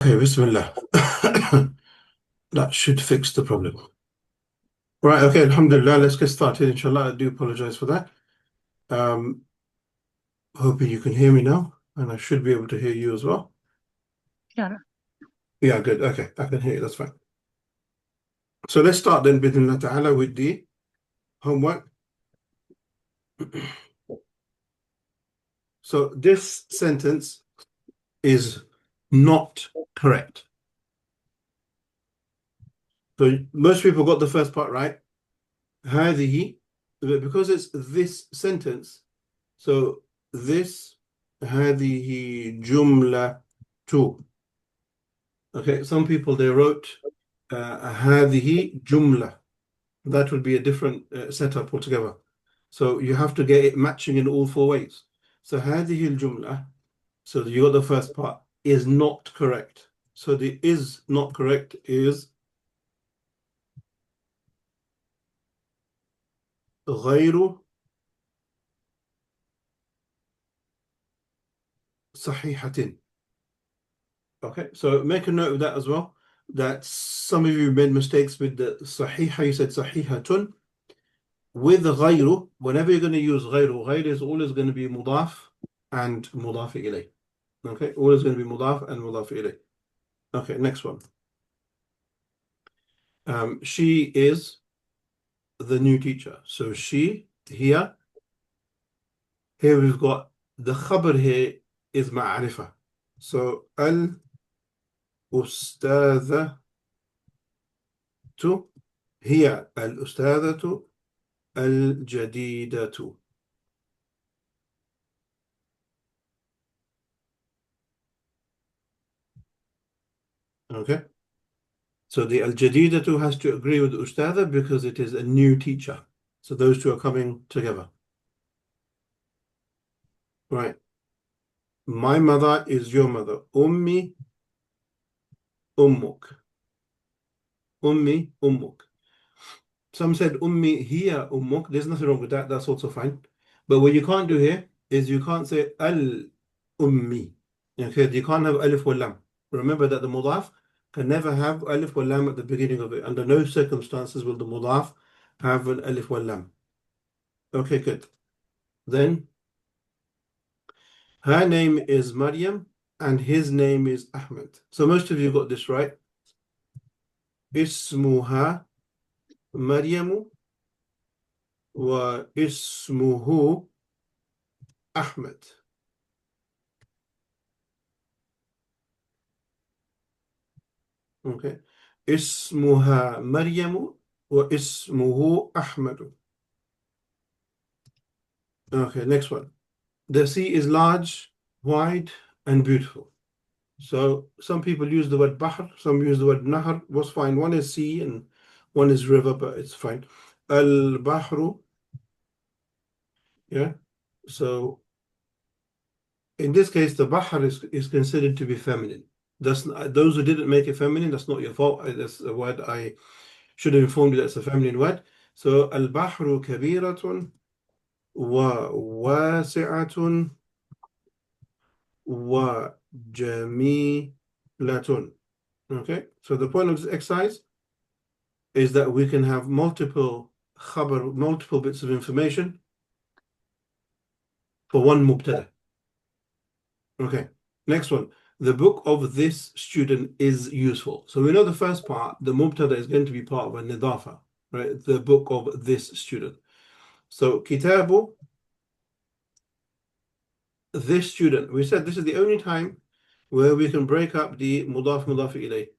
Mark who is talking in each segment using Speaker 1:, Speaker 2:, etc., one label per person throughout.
Speaker 1: Okay, Bismillah. That should fix the problem. Right, okay, Alhamdulillah, let's get started. Inshallah, I do apologize for that. Um, Hoping you can hear me now, and I should be able to hear you as well.
Speaker 2: Claro.
Speaker 1: Yeah, good. Okay, I can hear you, that's fine. So let's start then, Bismillah ta'ala, with the homework. So this sentence is not correct. So most people got the first part right. هذه, but because it's this sentence, so this هذه جملة. Okay, some people they wrote هذه جملة. That would be a different setup altogether. So you have to get it matching in all four ways. So هذه الجملة, so you got the first part, is not correct. So the is not correct is غير صحيحة. Okay, so make a note of that as well. That some of you made mistakes with the صحيحة. You said صحيحة. With غير, whenever you're going to use غير is always going to be مضاف and مضاف إليه. Okay, always going to be مضاف and مضاف إليه. Okay, next one. She is the new teacher. So she, here we've got the خبر here is معرفة. So الأستاذة هي الأستاذة الجديدة. Okay. So the al-jadidatu has to agree with the ustadha because it is a new teacher. So those two are coming together. Right. My mother is your mother. Ummi, ummuk. Ummi, ummuk. Some said ummi hiya ummuk. There's nothing wrong with that. That's also fine. But what you can't do here is you can't say al-ummi. Okay, you can't have alif wal lam. Remember that the mudaf can never have alif wal lam at the beginning of it. Under no circumstances will the mudaf have an alif wal lam. Okay, good. Then her name is Maryam and his name is Ahmed. So most of you got this right. اسمها مريم واسمه أحمد. Okay. اسمها مريم واسمه أحمد. Okay, next one. The sea is large, wide, and beautiful. So some people use the word bahr, some use the word nahar. What's fine? One is sea and one is river, but it's fine. Al-bahru, yeah. So in this case, the bahr is considered to be feminine. Those who didn't make it feminine, that's not your fault. That's a word I should have informed you that's a feminine word. So al-bahru kabiratun wa wasi'atun wa jamilatun. Okay, so the point of this exercise is that we can have multiple khabar, multiple bits of information for one mubtada. Okay, next one. The book of this student is useful. So we know the first part, the mubtada is going to be part of a nidafa, right? The book of this student. So kitabu, this student. We said this is the only time where we can break up the mudaf ilay.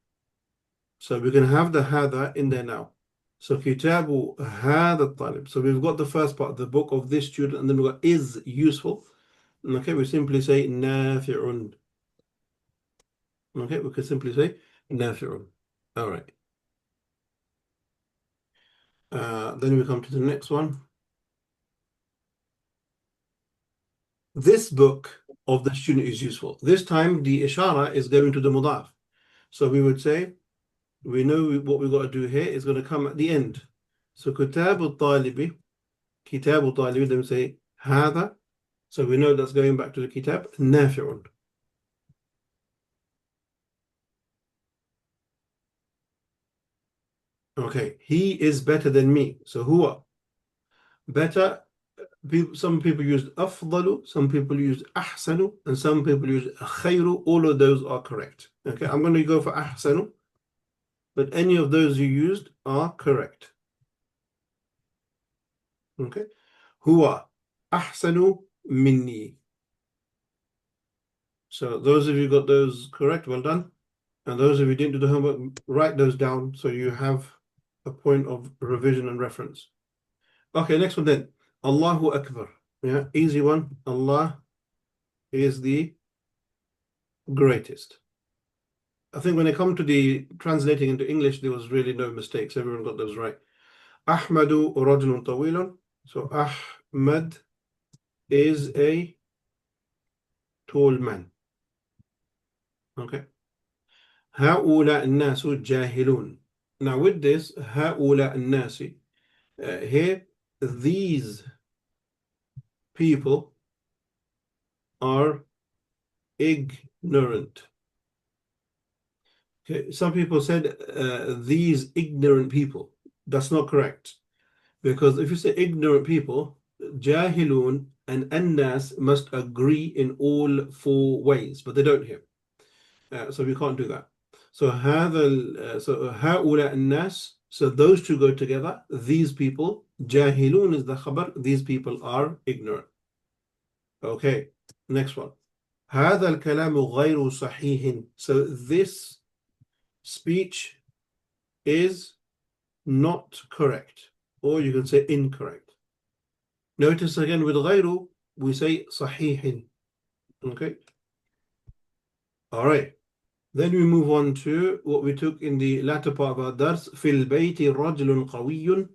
Speaker 1: So we can have the hada in there now. So kitabu hada talib. So we've got the first part, the book of this student, and then we've got is useful. Okay, we simply say nafi'un. Okay, we could simply say nafi'un. All right. Then we come to the next one. This book of the student is useful. This time the ishara is going to the mudaf. So we would say, we know what we've got to do here is going to come at the end. So kitabu talibi, then we say hada. So we know that's going back to the kitab, nafi'un. Okay, he is better than me. So huwa, better. Some people use afdalu, some people use ahsanu, and some people use khayru. All of those are correct. Okay, I'm going to go for ahsanu, but any of those you used are correct. Okay, huwa ahsanu minni. So those of you got those correct, well done. And those of you who didn't do the homework, write those down so you have a point of revision and reference. Okay, next one then. Allahu Akbar. Yeah, easy one. Allah is the greatest. I think when it comes to the translating into English, there was really no mistakes. Everyone got those right. Ahmadu rajulun tawilun. So Ahmad is a tall man. Okay. هؤلاء الناس جاهلون. Now with this, هؤلاء الناس, here, these people are ignorant. Okay, some people said these ignorant people. That's not correct. Because if you say ignorant people, jahilun and annas must agree in all four ways, but they don't here. So we can't do that. So هؤلاء الناس, so those two go together. These people, jahilun is the khabar. These people are ignorant. Okay, next one. هذا الكلام غير صحيح. So this speech is not correct, or you can say incorrect. Notice again with غير, we say صحيح. Okay. All right. Then we move on to what we took in the latter part of our dars. في البيت رجل قوي.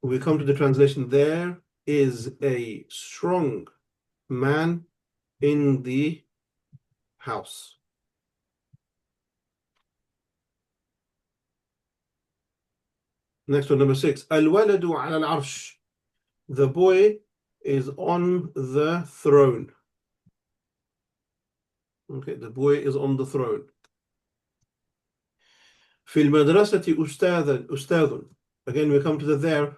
Speaker 1: We come to the translation. There is a strong man in the house. Next one, number 6. الولد على العرش. The boy is on the throne. Okay, the boy is on the throne. في المدرسة أستاذ. Again, we come to the there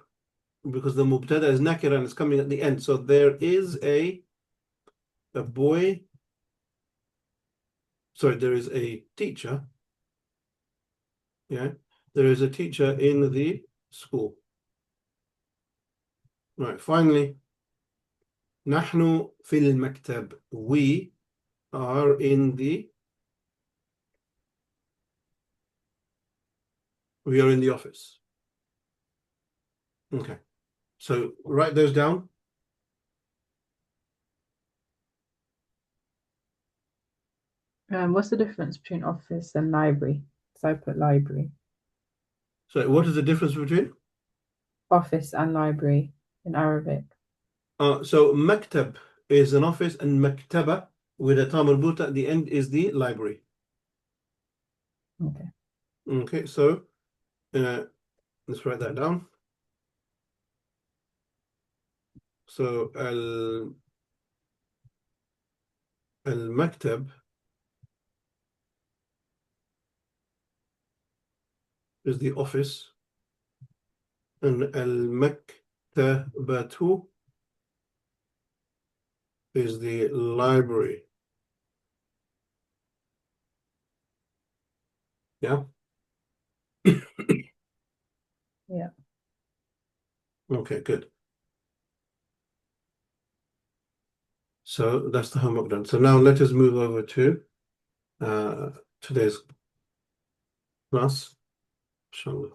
Speaker 1: because the mubtada is nakira and it's coming at the end. So there is a boy. Sorry, there is a teacher. Yeah, there is a teacher in the school. Right, finally, نحن في المكتب. We are in the office. Okay, so write those down.
Speaker 2: What's the difference between office and library? Because I put library.
Speaker 1: So what is the difference between?
Speaker 2: Office and library in Arabic.
Speaker 1: So maktab is an office and maktaba with a ta marbuta at the end is the library.
Speaker 2: Okay.
Speaker 1: Okay, so let's write that down. So al-maktab is the office, and al-maktabatu is the library. Yeah.
Speaker 2: Yeah.
Speaker 1: Okay, good. So that's the homework done. So now let us move over to today's class. Inshallah.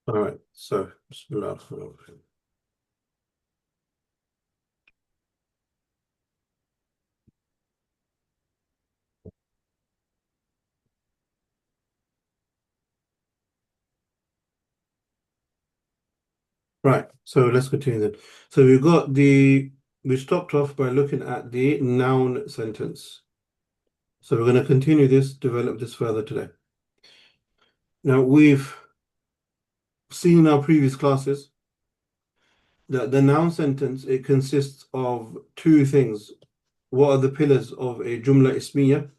Speaker 1: All right, so Bismillah ar-Rahman ar-Rahim. Right, so let's continue then. So we stopped off by looking at the noun sentence. So we're going to continue this, develop this further today. Now we've seen in our previous classes that the noun sentence, it consists of two things. What are the pillars of a Jumla Ismiya?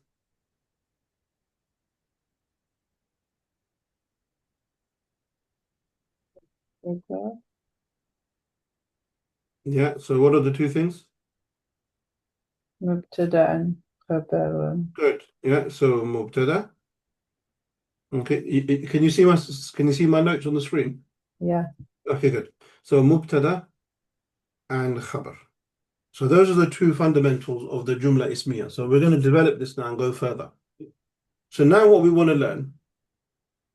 Speaker 2: Okay.
Speaker 1: Yeah, so what are the two things?
Speaker 2: مبتدأ خبر.
Speaker 1: Good. Yeah, so Mubtada. Okay, can you see my notes on the screen?
Speaker 2: Yeah.
Speaker 1: Okay, good. So Mubtada and Khabar. So those are the two fundamentals of the Jumla Ismiya. So we're going to develop this now and go further. So now what we want to learn,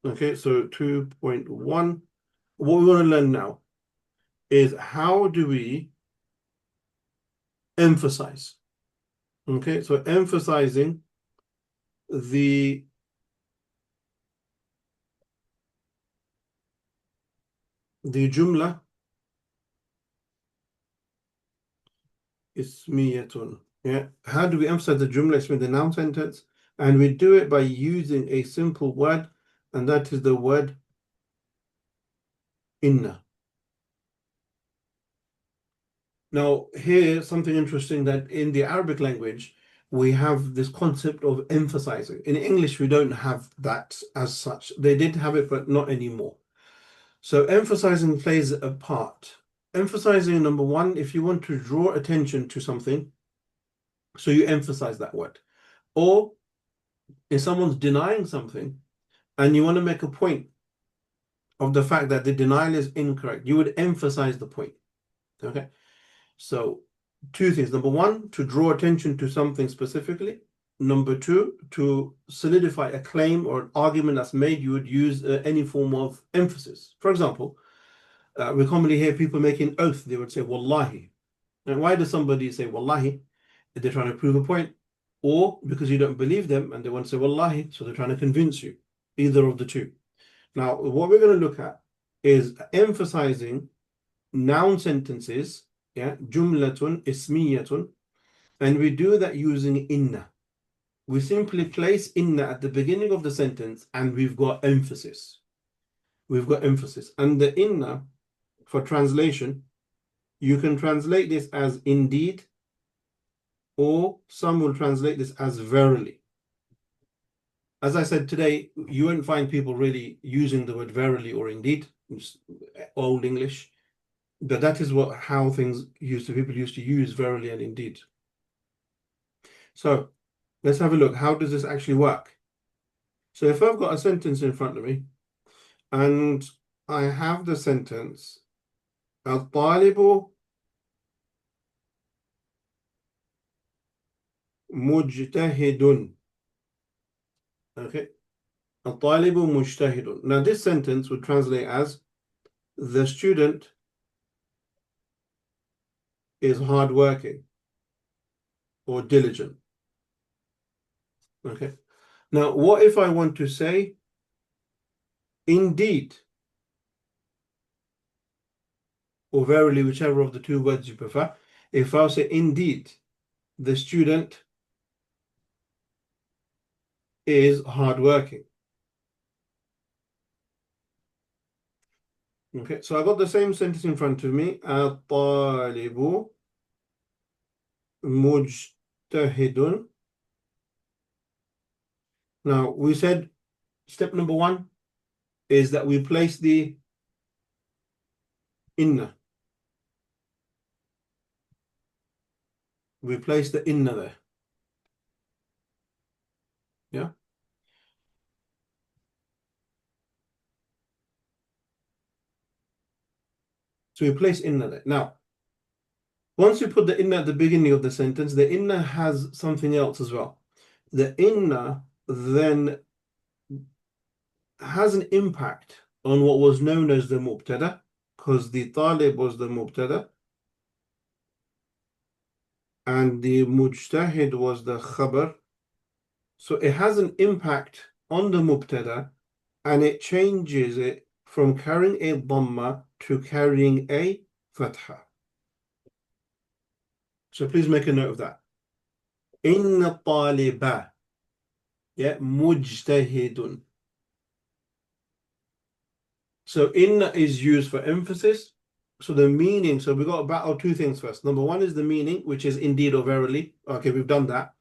Speaker 1: okay, so 2.1, what we want to learn now is how do we emphasize? Okay, so emphasizing the Jumla Ismiyatun. Yeah, how do we emphasize the Jumla Ismiyah, the noun sentence? And we do it by using a simple word, and that is the word inna. Now, here something interesting that in the Arabic language, we have this concept of emphasizing. In English, we don't have that as such. They did have it, but not anymore. So emphasizing plays a part. Emphasizing, number one, if you want to draw attention to something, so you emphasize that word. Or if someone's denying something and you want to make a point of the fact that the denial is incorrect, you would emphasize the point. Okay. So two things. Number one, to draw attention to something specifically. Number two, to solidify a claim or an argument that's made, you would use any form of emphasis. For example, we commonly hear people making oath. They would say, Wallahi. And why does somebody say Wallahi? If they're trying to prove a point, or because you don't believe them and they want to say Wallahi, so they're trying to convince you. Either of the two. Now, what we're going to look at is emphasizing noun sentences, yeah, jumlatun ismiyatun, and we do that using inna. We simply place inna at the beginning of the sentence and we've got emphasis. We've got emphasis. And the inna, for translation, you can translate this as indeed, or some will translate this as verily. As I said today, you won't find people really using the word verily or indeed, old English. But that is how things people used to use verily and indeed. So let's have a look. How does this actually work? So if I've got a sentence in front of me and I have the sentence الطالب مجتهد. Okay. الطالب مجتهد. Now this sentence would translate as the student is hardworking or diligent. Okay. Now, what if I want to say indeed or verily, whichever of the two words you prefer? If I say indeed, the student is hardworking. Okay, so I got the same sentence in front of me. الطالب مجتهد. Now, we said step number one is that we place the inna. We place the inna there. Yeah. So we place inna there. Now, once you put the inna at the beginning of the sentence, the inna has something else as well. The inna then has an impact on what was known as the mubtada, because the talib was the mubtada and the mujtahid was the khabar. So it has an impact on the mubtada and it changes it from carrying a dhamma to carrying a fatha. So please make a note of that. Inna taliba, yeah, mujtahidun. So inna is used for emphasis. So the meaning, so we got to battle two things first. Number one is the meaning, which is indeed or verily. Okay, we've done that.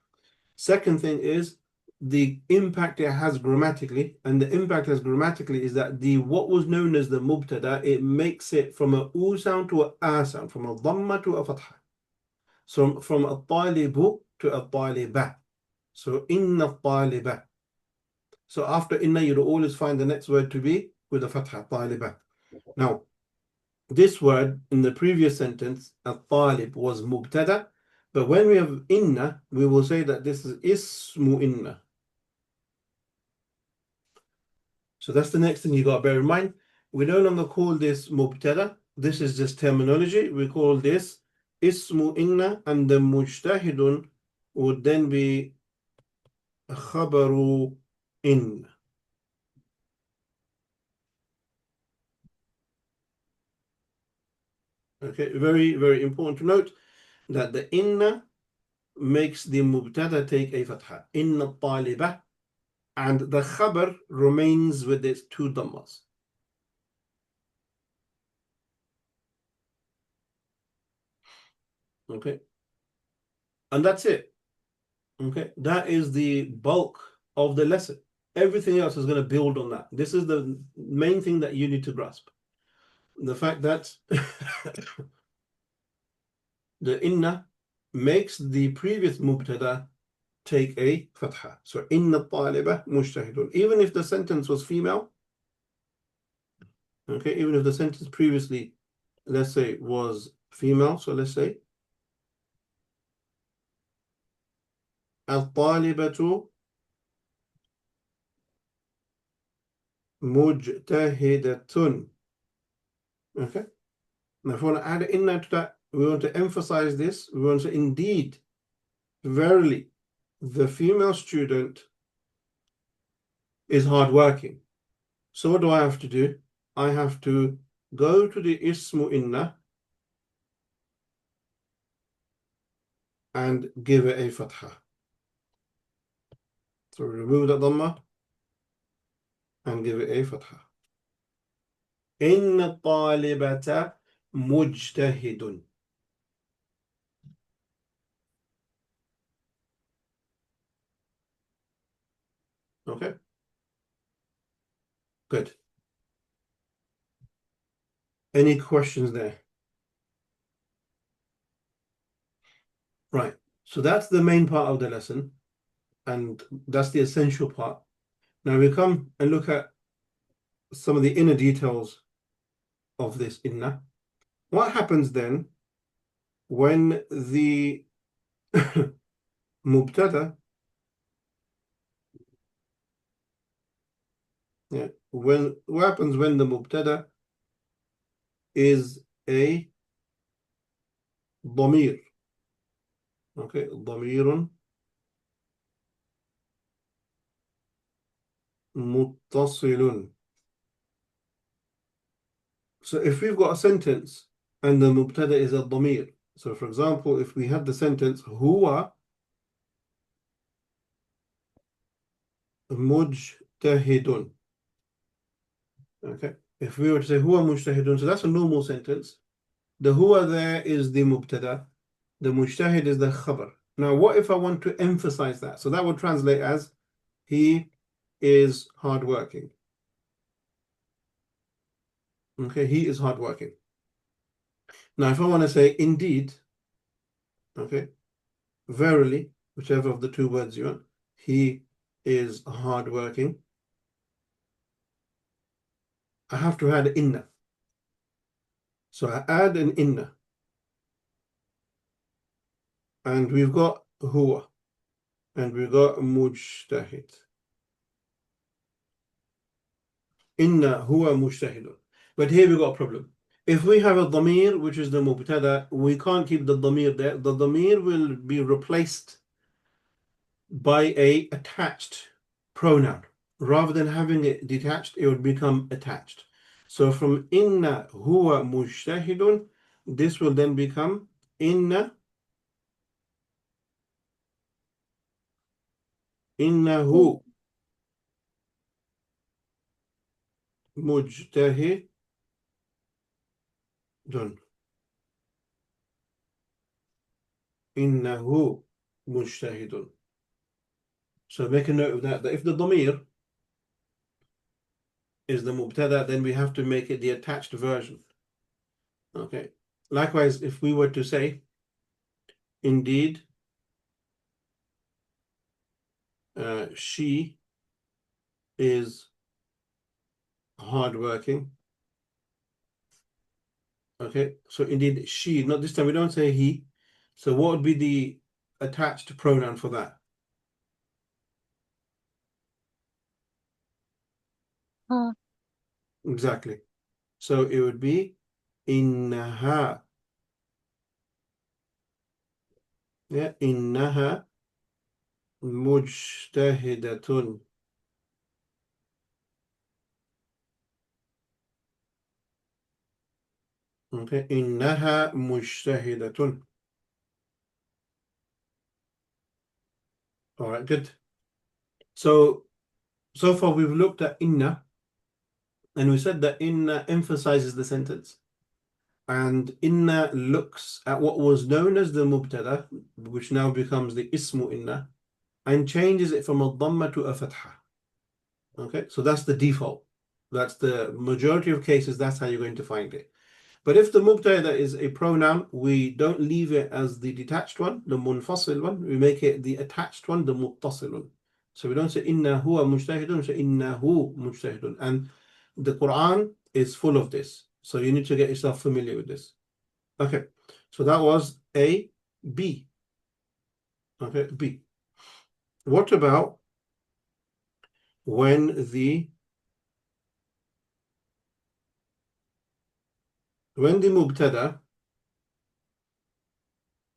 Speaker 1: Second thing is the impact it has grammatically, and the impact has grammatically is that the what was known as the mubtada, it makes it from a u sound to a a sound, from a dhamma to a fatha. So from a talibu to a talibah. So inna talibah. So after inna, you'll always find the next word to be with a fatha, talibah. Now, this word in the previous sentence, at-talib, was mubtada, but when we have inna, we will say that this is ismu inna. So that's the next thing you got to bear in mind. We no longer call this mubtada. This is just terminology. We call this ismu inna, and the mujtahidun would then be khabaru in. Okay, very, very important to note that the inna makes the mubtada take a fatha. Inna talibah, and the khabar remains with its two dhammas. Okay, and that's it. Okay, that is the bulk of the lesson. Everything else is going to build on that. This is the main thing that you need to grasp. The fact that the inna makes the previous mubtada take a fatha. So inna talibah mujtahidun. Even if the sentence was female, okay, even if the sentence previously, let's say, was female, so let's say al-talibatu mujtahidatun. Okay. Now, if we want to add inna to that, we want to emphasize this. We want to indeed, verily, the female student is hardworking. So what do I have to do? I have to go to the ismu inna and give it a fatha. So remove the dhamma and give it a fatha. Inna talibata mujtahidun. Okay, good. Any questions there? Right. So that's the main part of the lesson, and that's the essential part. Now we come and look at some of the inner details of this inna. What happens then when the mubtada, what happens when the mubtada is a dhamir? Okay, dhamirun muttasilun. So if we've got a sentence and the mubtada is a dhamir, so for example, if we had the sentence huwa mujtahidun, okay, if we were to say huwa mujtahidun, so that's a normal sentence. The huwa there is the mubtada, the mujtahid is the khabar. Now, what if I want to emphasize that? So that would translate as he is hardworking. Okay, he is hardworking. Now, if I want to say indeed, okay, verily, whichever of the two words you want, he is hardworking, I have to add inna. So I add an inna. And we've got huwa. And we've got mujtahid. Inna huwa mujtahidun. But here we got a problem. If we have a dhamir, which is the mubtada, we can't keep the dhamir there. The dhamir will be replaced by a attached pronoun. Rather than having it detached, it would become attached. So from inna huwa mujtahidun, this will then become innahu mujtahidun. Innahu mujtahidun. So make a note of that if the dhamir is the mubtada, then we have to make it the attached version. Okay. Likewise, if we were to say, indeed, she is hardworking. Okay. So indeed, she, not this time, we don't say he. So what would be the attached pronoun for that? Exactly. So it would be innaha. Yeah, innaha mujtahidatun. Okay, innaha mujtahidatun. All right, good. So far we've looked at inna, and we said that inna emphasizes the sentence. And inna looks at what was known as the mubtada, which now becomes the ismu inna, and changes it from a dhamma to a fatha. Okay, so that's the default. That's the majority of cases, that's how you're going to find it. But if the mubtada is a pronoun, we don't leave it as the detached one, the munfasil one, we make it the attached one, the muttasilun. So we don't say inna huwa mujtahidun, we say innahu mujtahidun. And the Quran is full of this. So you need to get yourself familiar with this. Okay, so that was A, B. Okay, B. What about when the mubtada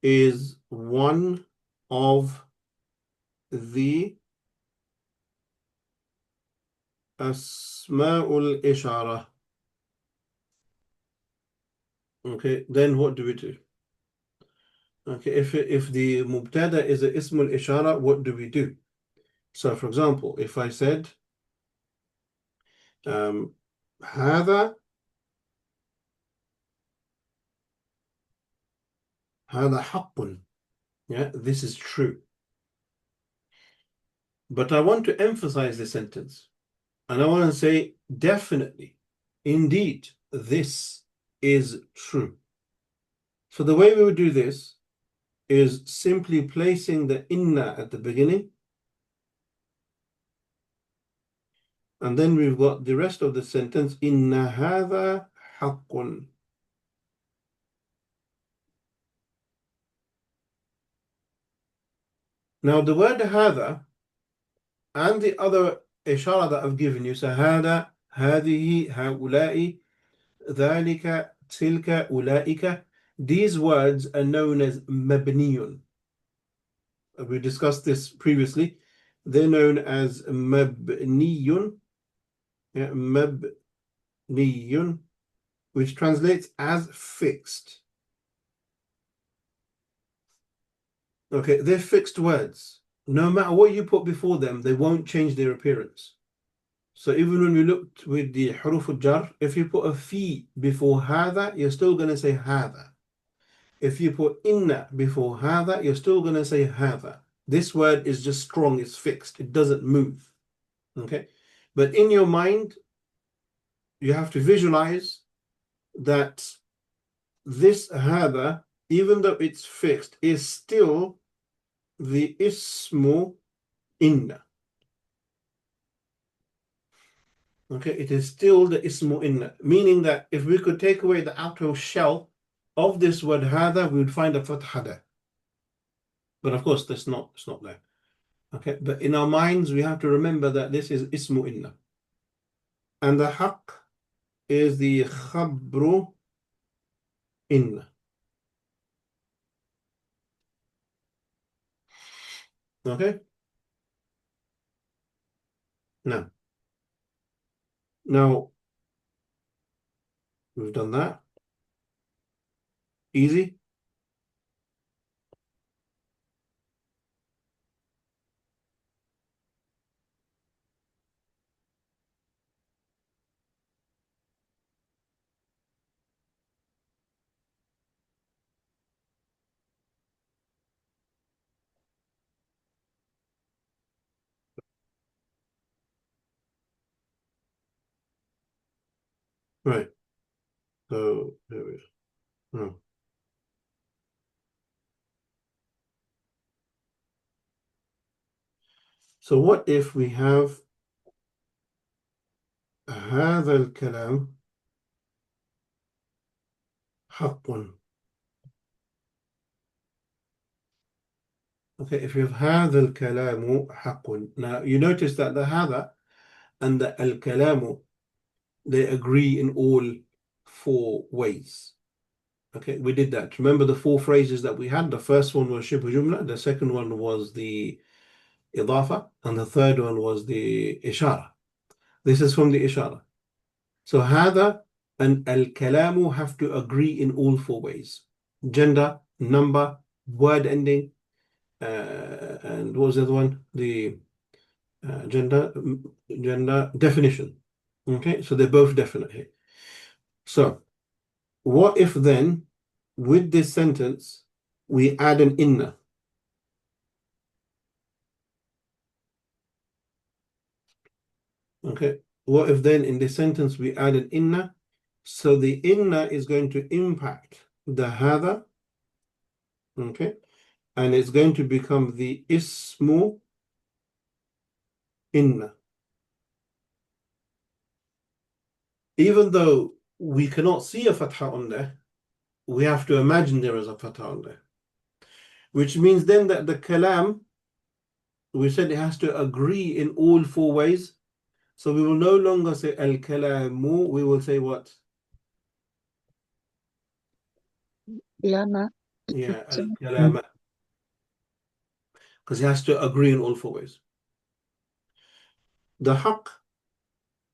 Speaker 1: is one of the asma'ul ishara? Okay, then what do we do? Okay, if the mubtada is a ismul ishara, what do we do? So for example, if I said هذا حق, yeah, this is true. But I want to emphasize the sentence, and I want to say definitely, indeed, this is true. So the way we would do this is simply placing the inna at the beginning, and then we've got the rest of the sentence, inna hadha haqqun. Now the word hadha and the other ishara that I've given you, so hada, hadihi, haulai, dhalika, tilka, ulaika, these words are known as mabniyun. We discussed this previously. They're known as mabniyun, yeah, mabniyun, which translates as fixed. Okay, they're fixed words. No matter what you put before them, they won't change their appearance. So even when we looked with the huruf al-jar, if you put a fi before hada, you're still going to say hada. If you put inna before hada, you're still going to say hada. This word is just strong, it's fixed, it doesn't move. Okay? But in your mind, you have to visualize that this hada, even though it's fixed, is still the ismu inna. Okay, it is still the ismu inna, meaning that if we could take away the outer shell of this word hada, we would find a fatha there. But of course, it's not there. Okay, but in our minds, we have to remember that this is ismu inna. And the haqq is the khabru inna. Okay? Now, we've done that. Easy. Right. So, there we go. Oh. So what if we have هذا الكلام حق? Okay, if you have هذا الكلام حق. Now you notice that the هذا and the الكلام, they agree in all four ways. Okay, we did that. Remember the four phrases that we had? The first one was شبه جملة, the second one was the إضافة, and the third one was the إشارة. This is from the إشارة. So هذا and الكلام have to agree in all four ways. Gender, number, word ending, and what was the other one? The gender definition. Okay, so they're both definite here. So what if then with this sentence we add an inna? Okay, what if then in this sentence we add an inna? So the inna is going to impact the hada, okay, and it's going to become the ismu inna. Even though we cannot see a fatha on there, we have to imagine there is a fatha on there. Which means then that the kalam, we said it has to agree in all four ways. So we will no longer say al-kalamu, we will say what?
Speaker 3: Lama.
Speaker 1: Yeah, al-kalama. Because it has to agree in all four ways. The haqq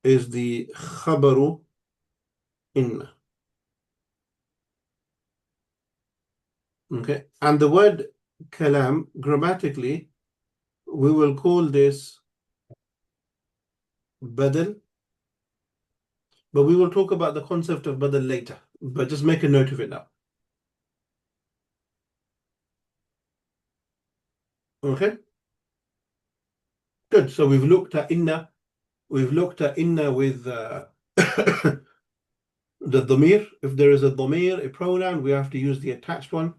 Speaker 1: is the khabaru inna. Okay, and the word kalam, grammatically, we will call this badal, but we will talk about the concept of badal later. But just make a note of it now. Okay, good. So we've looked at inna. We've looked at inna with the dhamir. If there is a dhamir, a pronoun, we have to use the attached one.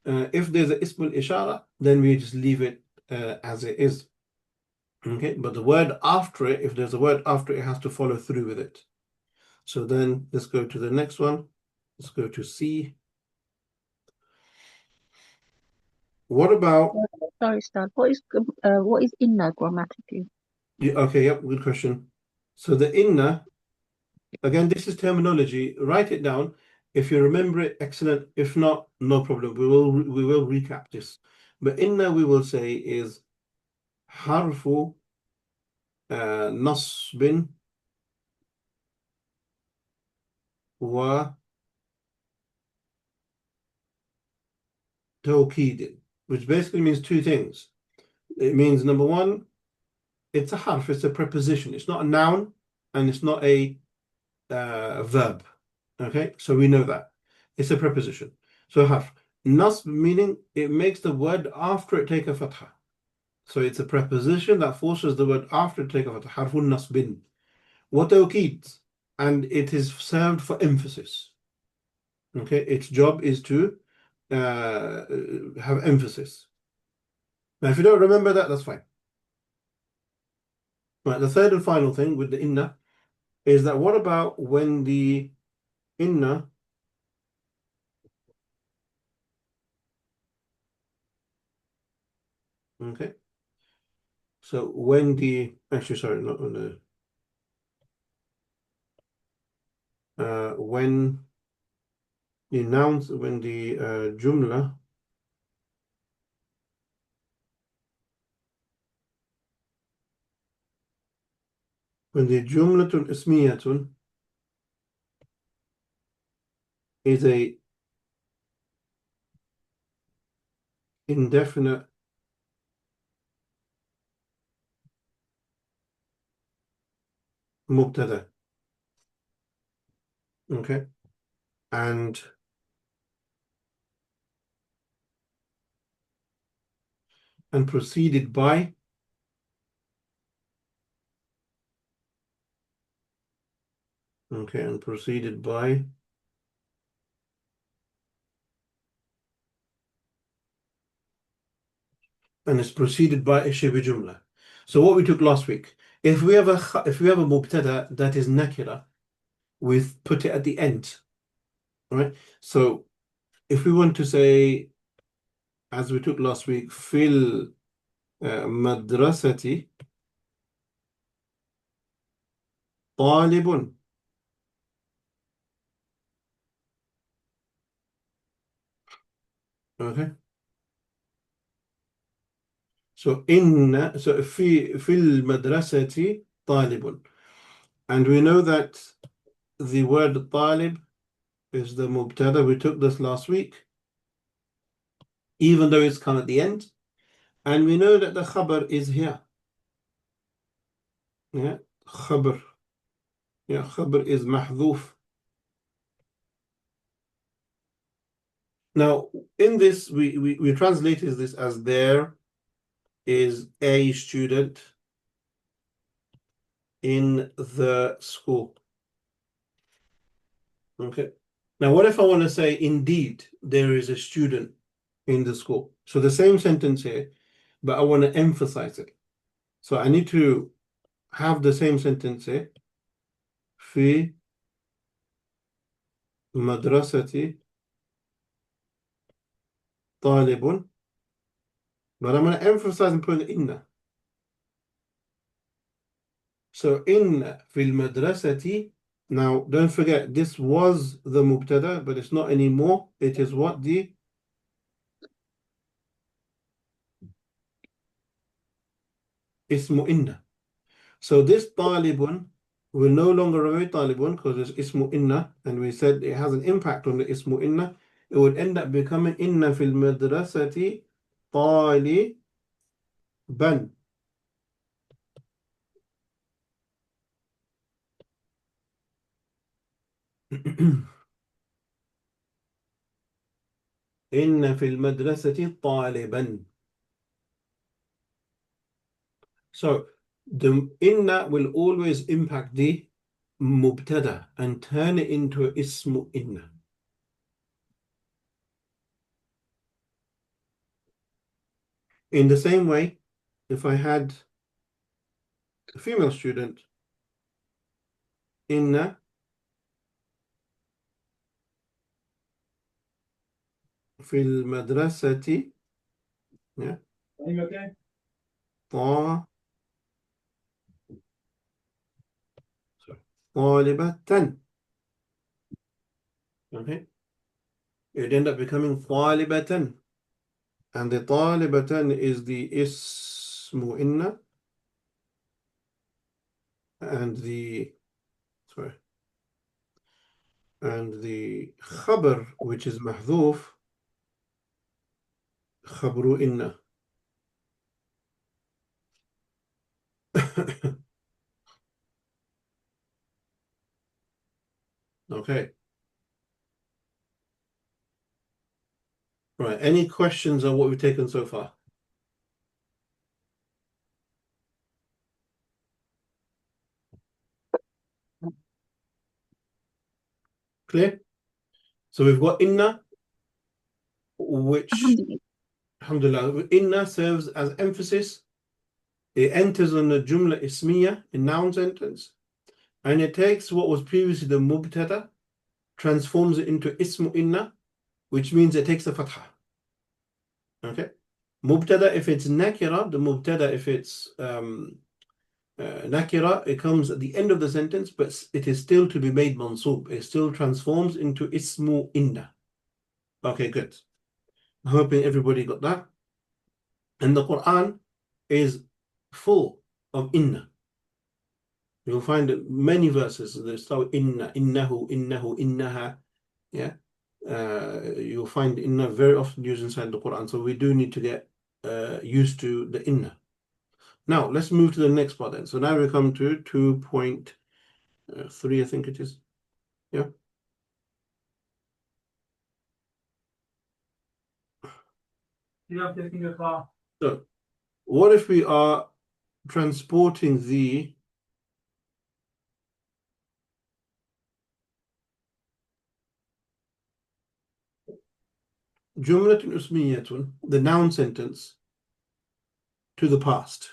Speaker 1: If there's an ismul ishara, then we just leave it as it is. Okay, but the word after it, if there's a word after it, it has to follow through with it. So then let's go to the next one. Let's go to C. What about?
Speaker 3: Sorry, Ustad. What is inna grammatically?
Speaker 1: Okay, yep, good question. So the inna, again, this is terminology. Write it down. If you remember it, excellent. If not, no problem. We will recap this. But inna, we will say, is harfu nasbin wa tawkidin, which basically means two things. It means, number one, it's a harf, it's a preposition. It's not a noun and it's not a verb. Okay, so we know that. It's a preposition. So harf. Nasb meaning it makes the word after it take a fatha. So it's a preposition that forces the word after it take a fatha. Harfun nasbin. Wa tawkid. And it is served for emphasis. Okay, its job is to have emphasis. Now, if you don't remember that, that's fine. Right, the third and final thing with the inna is that what about when the inna okay, so when the actually sorry, not on the when the nouns, when the jumla jumlatun ismiyatun is a indefinite mubtada. Okay, and preceded by and preceded by and it's preceded by a shibh jumla. So what we took last week, if we have a mubtada that is nakira, we put it at the end, right? So if we want to say, as we took last week, fil madrasati talibun. Okay. So fil madrasati talibun. And we know that the word talib is the mubtada. We took this last week, even though it's come at the end. And we know that the khabar is here. Yeah, khabar. Yeah, khabar is mahdhuf. Now, in this, we translated this as there is a student in the school. Okay. Now, what if I want to say, indeed, there is a student in the school? So the same sentence here, but I want to emphasize it. So I need to have the same sentence here. في مدرستي طالب. But I'm going to emphasize and put inna. So inna fil madrasati. Now, don't forget, this was the mubtada, but it's not anymore. It is what? The ismu inna. So this talibun will no longer remain talibun because it's ismu inna, and we said it has an impact on the ismu inna. It would end up becoming inna fil madrasati taliban. إن في المدرسة طالبا. So the inna will always impact the mubtada and turn it into ismu inna. In the same way, if I had a female student, inna في المدرسة طالبة. Okay, it would end up becoming طالبة, and the طالبة is the ismu inna, and the khabar, which is mahdhuf, khabru inna. Okay. Right. Any questions on what we've taken so far? Clear? So we've got inna, which alhamdulillah, inna serves as emphasis. It enters on the jumla ismiya in noun sentence, and it takes what was previously the mubtada, transforms it into ismu inna, which means it takes a fatha. Okay. Mubtada if it's nakira, the mubtada if it's nakira, it comes at the end of the sentence, but it is still to be made mansub. It still transforms into ismu inna. Okay, good. I'm hoping everybody got that. And the Quran is full of inna. You'll find many verses that start with inna, innahu, innahu, innaha. Yeah. You'll find inna very often used inside the Quran. So we do need to get used to the inna. Now, let's move to the next part then. So now we come to 2.3, I think it is. Yeah. So, what if we are transporting the jumlatun usmiyatun, the noun sentence, to the past?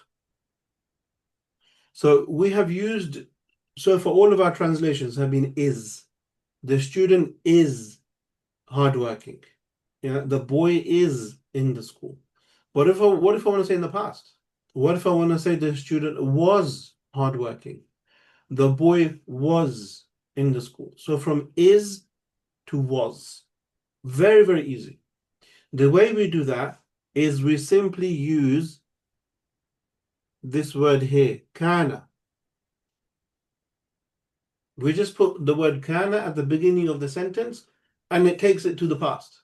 Speaker 1: So we have used, so for all of our translations have been is. The student is hardworking. Yeah, the boy is in the school. What if I want to say in the past? What if I want to say the student was hardworking? The boy was in the school. So from is to was. Very, very easy. The way we do that is we simply use this word here, kana. We just put the word kana at the beginning of the sentence and it takes it to the past.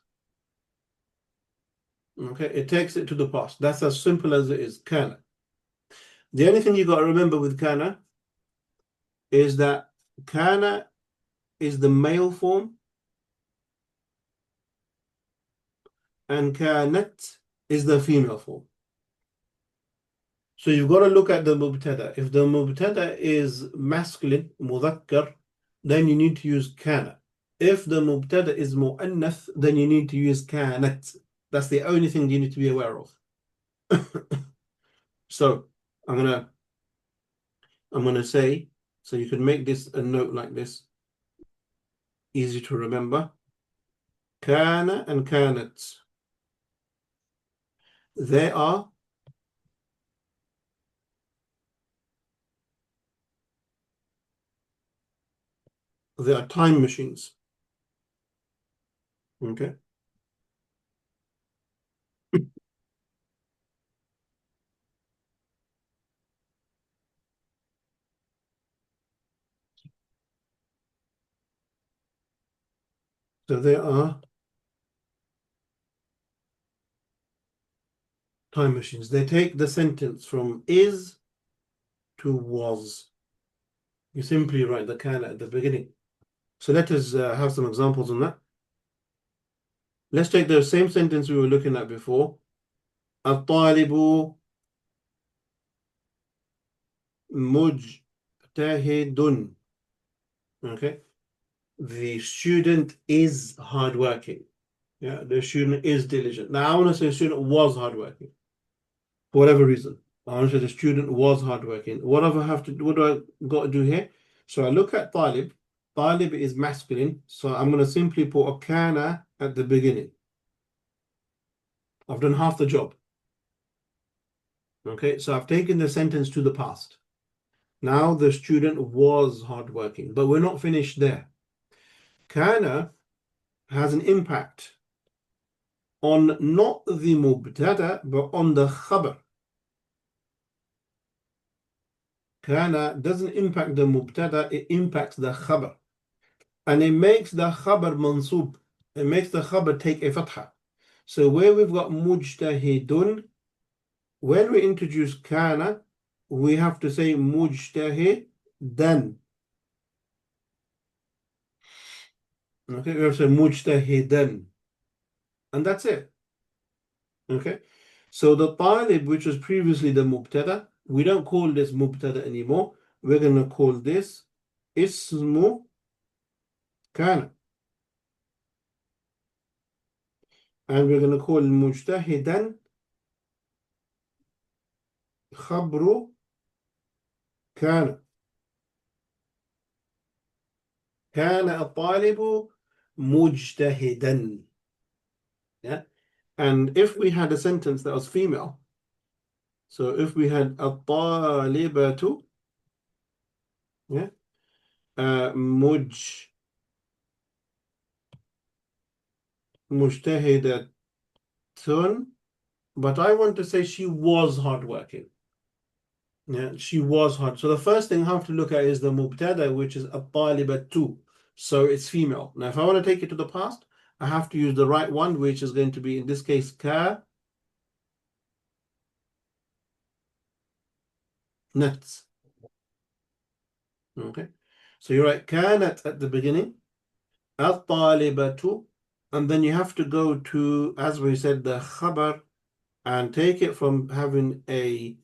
Speaker 1: Okay, it takes it to the past. That's as simple as it is, kana. The only thing you got to remember with kana is that kana is the male form and kanat is the female form. So you've got to look at the mubtada. If the mubtada is masculine, mudhakkar, then you need to use kana. If the mubtada is mu'annath, then you need to use kanat. That's the only thing you need to be aware of. So I'm gonna say, so you can make this a note like this, easy to remember. Kana and kanat. They are time machines. Okay. So they are time machines. They take the sentence from is to was. You simply write the kana at the beginning. So let us have some examples on that. Let's take the same sentence we were looking at before. الطالب مجتهد. Okay. The student is hardworking. Yeah, the student is diligent. Now I want to say the student was hardworking. For whatever reason. I want to say the student was hardworking. What do I got to do here? So I look at talib. Talib is masculine. So I'm going to simply put a kana at the beginning. I've done half the job. Okay, so I've taken the sentence to the past. Now the student was hardworking, but we're not finished there. Kana has an impact on not the mubtada, but on the khabar. Kana doesn't impact the mubtada, it impacts the khabar. And it makes the khabar mansub. It makes the khabar take a fatha. So where we've got mujtahidun, when we introduce kana, we have to say mujtahidan. Okay, we have to say mujtahidan. And that's it. Okay, so the talib, which was previously the mubtada, we don't call this mubtada anymore. We're going to call this ismu kana. And we're going to call mujtahidan khabru kana. كان الطالب مجتهدا. Yeah. And if we had a sentence that was female, so if we had الطالبة Yeah. مجتهدة. But I want to say she was hardworking. Yeah, she was hard. So the first thing I have to look at is the mubtada, which is at-talibatu. So it's female. Now, if I want to take it to the past, I have to use the right one, which is going to be, in this case, kanat. Okay. So you're right, kanat at the beginning, at-talibatu, and then you have to go to, as we said, the khabar, and take it from having a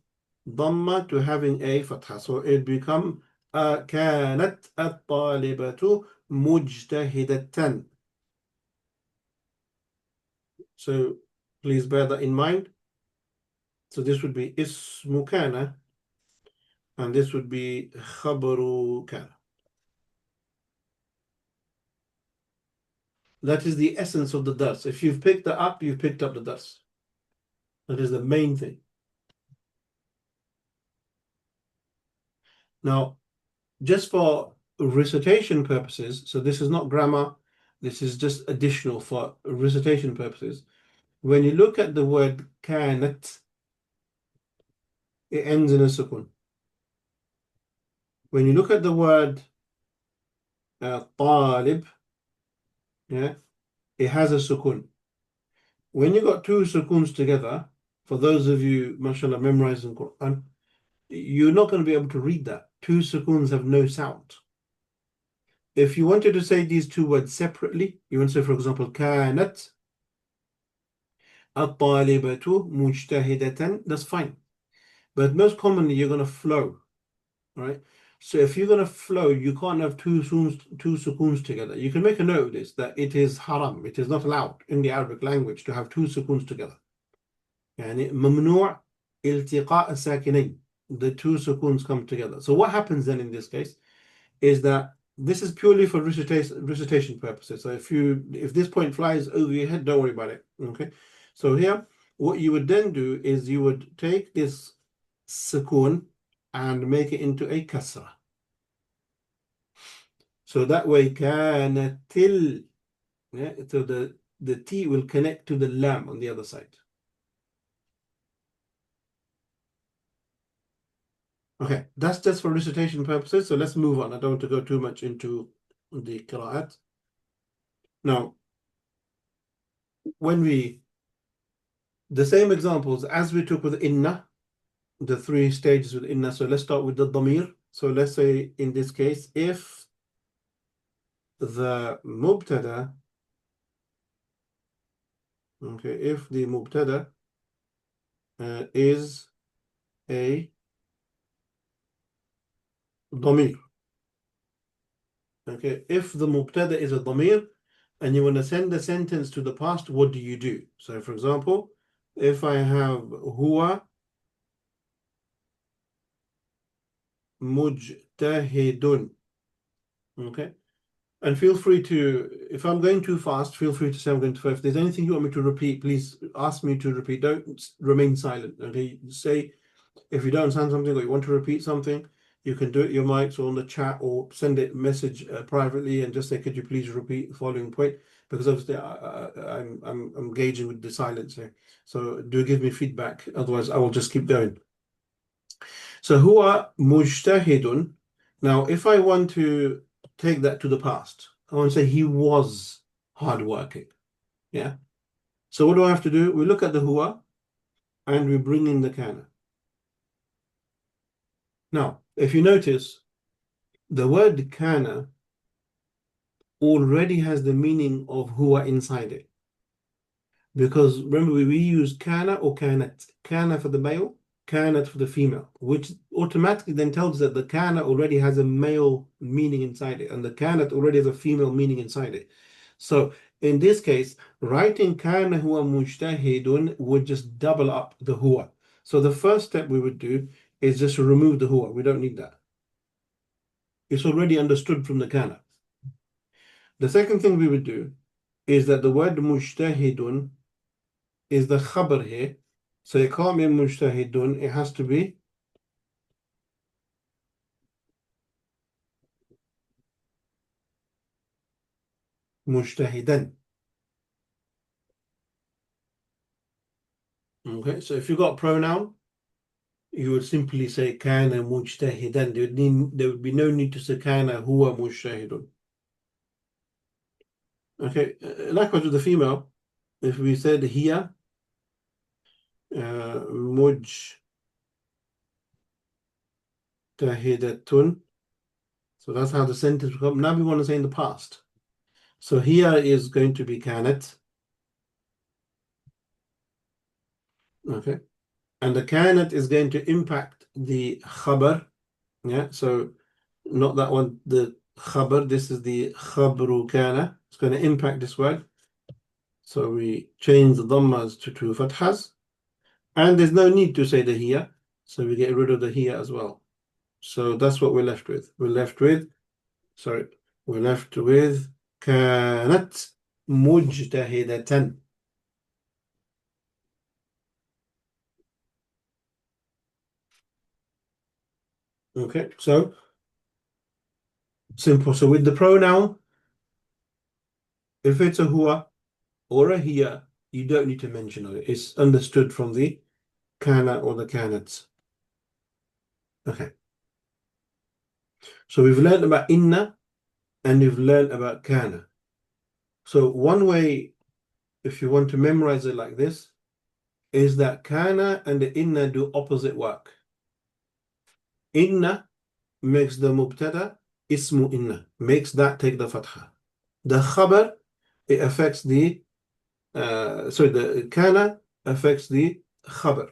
Speaker 1: dhamma to having a fatha. So it become كانت الطالبة مجتهدة. So please bear that in mind. So this would be اسم كان, and this would be خبر كان. That is the essence of the dars. If you've picked that up, you've picked up the dars. That is the main thing. Now, just for recitation purposes, so this is not grammar, this is just additional for recitation purposes. When you look at the word كانت, it ends in a sukun. When you look at the word طالب, yeah, it has a sukun. When you got two sukuns together, for those of you, mashallah, memorizing Quran, you're not going to be able to read that. Two sukuns have no sound. If you wanted to say these two words separately, you want to say, for example, كانت الطالبة مجتهدة, that's fine. But most commonly, you're going to flow, right? So if you're going to flow, you can't have two sukuns together. You can make a note of this, that it is haram. It is not allowed in the Arabic language to have two sukuns together. يعني ممنوع التقاء الساكنين. The two sukuns come together. So what happens then in this case is that this is purely for recitation purposes. So if this point flies over your head, don't worry about it. Okay. So here, what you would then do is you would take this sukun and make it into a kasra. So that way, kanatil, yeah, so the T will connect to the lam on the other side. Okay, that's just for recitation purposes. So let's move on. I don't want to go too much into the qira'at. Now, the same examples as we took with inna, the three stages with inna. So let's start with the damir. So let's say in this case, if the mubtada, okay, if the mubtada is a damir, okay, if the mubtada is a damir and you want to send the sentence to the past, what do you do? So for example, if I have huwa mujtahidun, okay, and feel free to, if I'm going too fast, feel free to say I'm going too fast. If there's anything you want me to repeat, please ask me to repeat. Don't remain silent. Okay, say if you don't understand something or you want to repeat something, you can do it your mics or on the chat or send it message privately and just say, could you please repeat the following point? Because obviously I'm engaging with the silence here. So do give me feedback, otherwise I will just keep going. So huwa mujtahidun. Now, if I want to take that to the past, I want to say he was hardworking. Yeah. So what do I have to do? We look at the huwa and we bring in the kana. Now, if you notice, the word kana already has the meaning of huwa inside it. Because remember, we use kana or kanat. Kana for the male, kanat for the female, which automatically then tells us that the kana already has a male meaning inside it, and the kanat already has a female meaning inside it. So in this case, writing kana huwa mujtahidun would just double up the huwa. So the first step we would do is just remove the huwa. We don't need that. It's already understood from the kana. The second thing we would do is that the word mujtahidun is the khabar here. So it can't be mujtahidun, it has to be مجتهدا. Okay, so if you got a pronoun, you would simply say كان مجتهدا. There would be no need to say كان هو مجتهد. Okay, likewise with the female, if we said هي مجتهدة, so that's how the sentence will come. Now we want to say in the past. So here is going to be كانت. Okay, and the كانت is going to impact the خبر. Yeah, so not that one, the خبر. This is the خبر كان. It's going to impact this word. So we change the dhammas to two fathas. And there's no need to say the here. So we get rid of the here as well. So that's what we're left with. We're left with كانت مجتهدة. Okay, so simple. So with the pronoun, if it's a huwa or a hiya, you don't need to mention it. It's understood from the kana or the kanats. Okay. So we've learned about inna and we've learned about kana. So one way, if you want to memorize it like this, is that kana and the inna do opposite work. Inna makes the mubtada ismu inna, makes that take the fatha. The khabar, it affects the the kana affects the khabar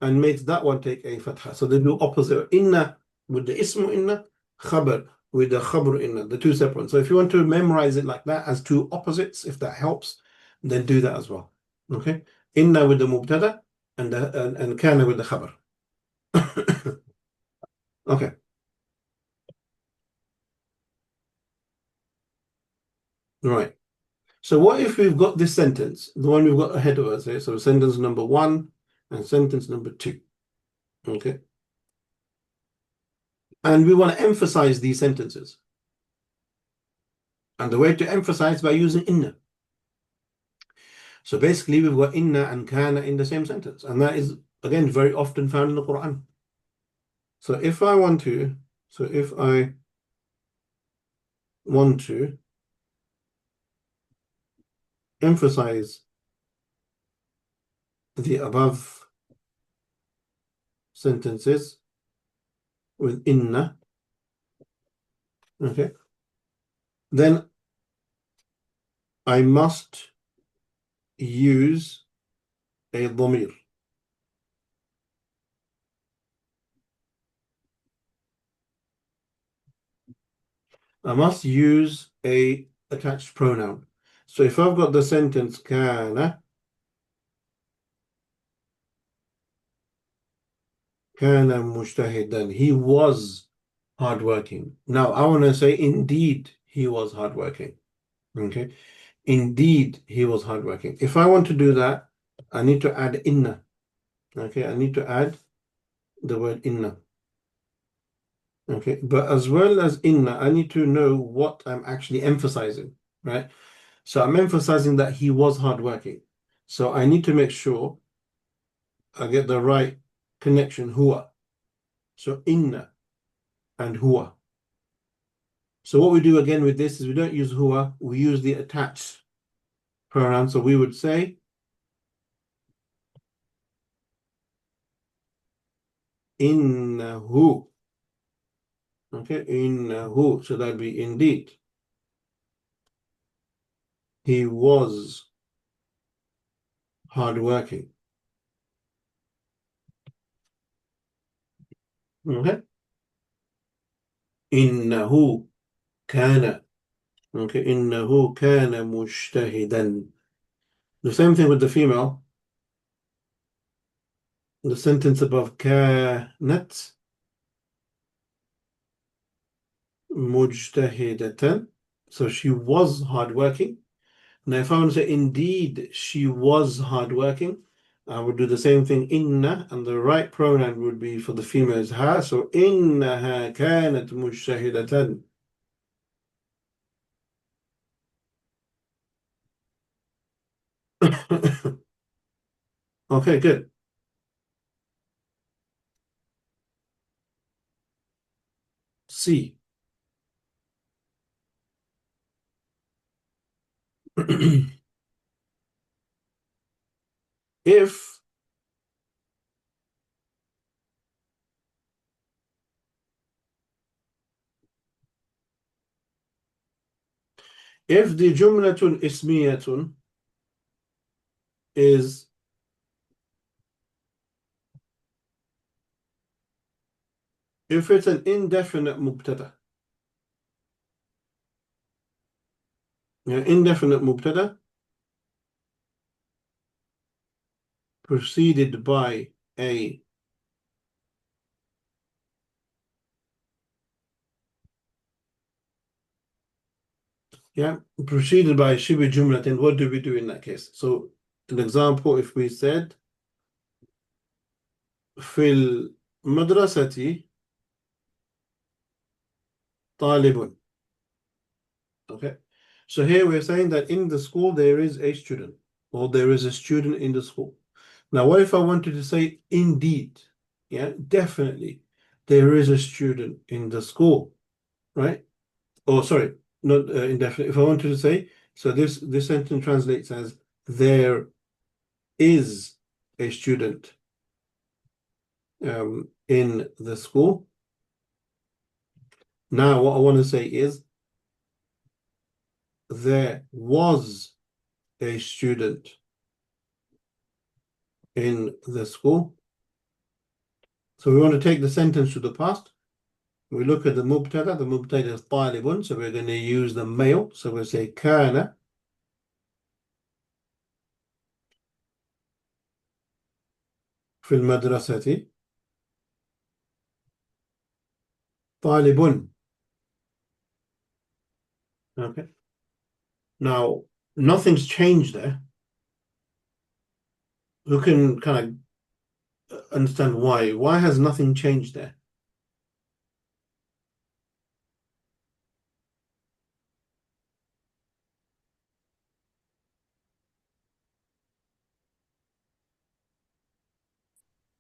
Speaker 1: and makes that one take a fatha. So they do opposite. Inna with the ismu inna, khabar with the khabr inna, the two separate. So if you want to memorize it like that as two opposites, if that helps, then do that as well. Okay, inna with the mubtada and kana with the khabar. Okay. Right. So what if we've got this sentence, the one we've got ahead of us here? So sentence number 1 and sentence number 2. Okay. And we want to emphasize these sentences. And the way to emphasize by using inna. So basically we've got inna and kana in the same sentence. And that is, again, very often found in the Quran. So if I want to emphasize the above sentences with inna, okay, then I must use a dhamir. I must use a attached pronoun. So if I've got the sentence kana mujtahidan, he was hardworking. Now I want to say indeed he was hardworking. Okay, indeed he was hardworking. If I want to do that, I need to add inna. Okay, I need to add the word inna. Okay, but as well as inna, I need to know what I'm actually emphasizing, right? So I'm emphasizing that he was hardworking. So I need to make sure I get the right connection, huwa. So inna and huwa. So what we do again with this is we don't use huwa, we use the attached pronoun. So we would say innahu. Okay, innahu. So that'd be indeed. He was hardworking. Okay. Innahu kana. Okay, innahu kana mujtahidan. The same thing with the female. The sentence above kanat mujtahidatan. So she was hardworking. Now if I want to say indeed she was hardworking, I would do the same thing, inna, and the right pronoun would be for the female is ha. So innaha kanat mujtahidatan. Okay, good. C. If the جملة اسمية is if it's an indefinite مبتدأ, indefinite مبتدأ preceded by a preceded by شبه جملة, then what do we do in that case? So an example, if we said في المدرسة طالب. Okay, so here we're saying that in the school there is a student, or there is a student in the school. Now, what if I wanted to say indeed? Yeah, definitely there is a student in the school, right? Oh, sorry, not indefinite. If I wanted to say, so this sentence translates as there is a student in the school. Now, what I want to say is there was a student in the school. So we want to take the sentence to the past. We look at the mubtada. The mubtada is طالب, so we're going to use the male. So we'll say كان في المدرسة طالب. Okay. Now, nothing's changed there. Who can kind of understand why? Why has nothing changed there?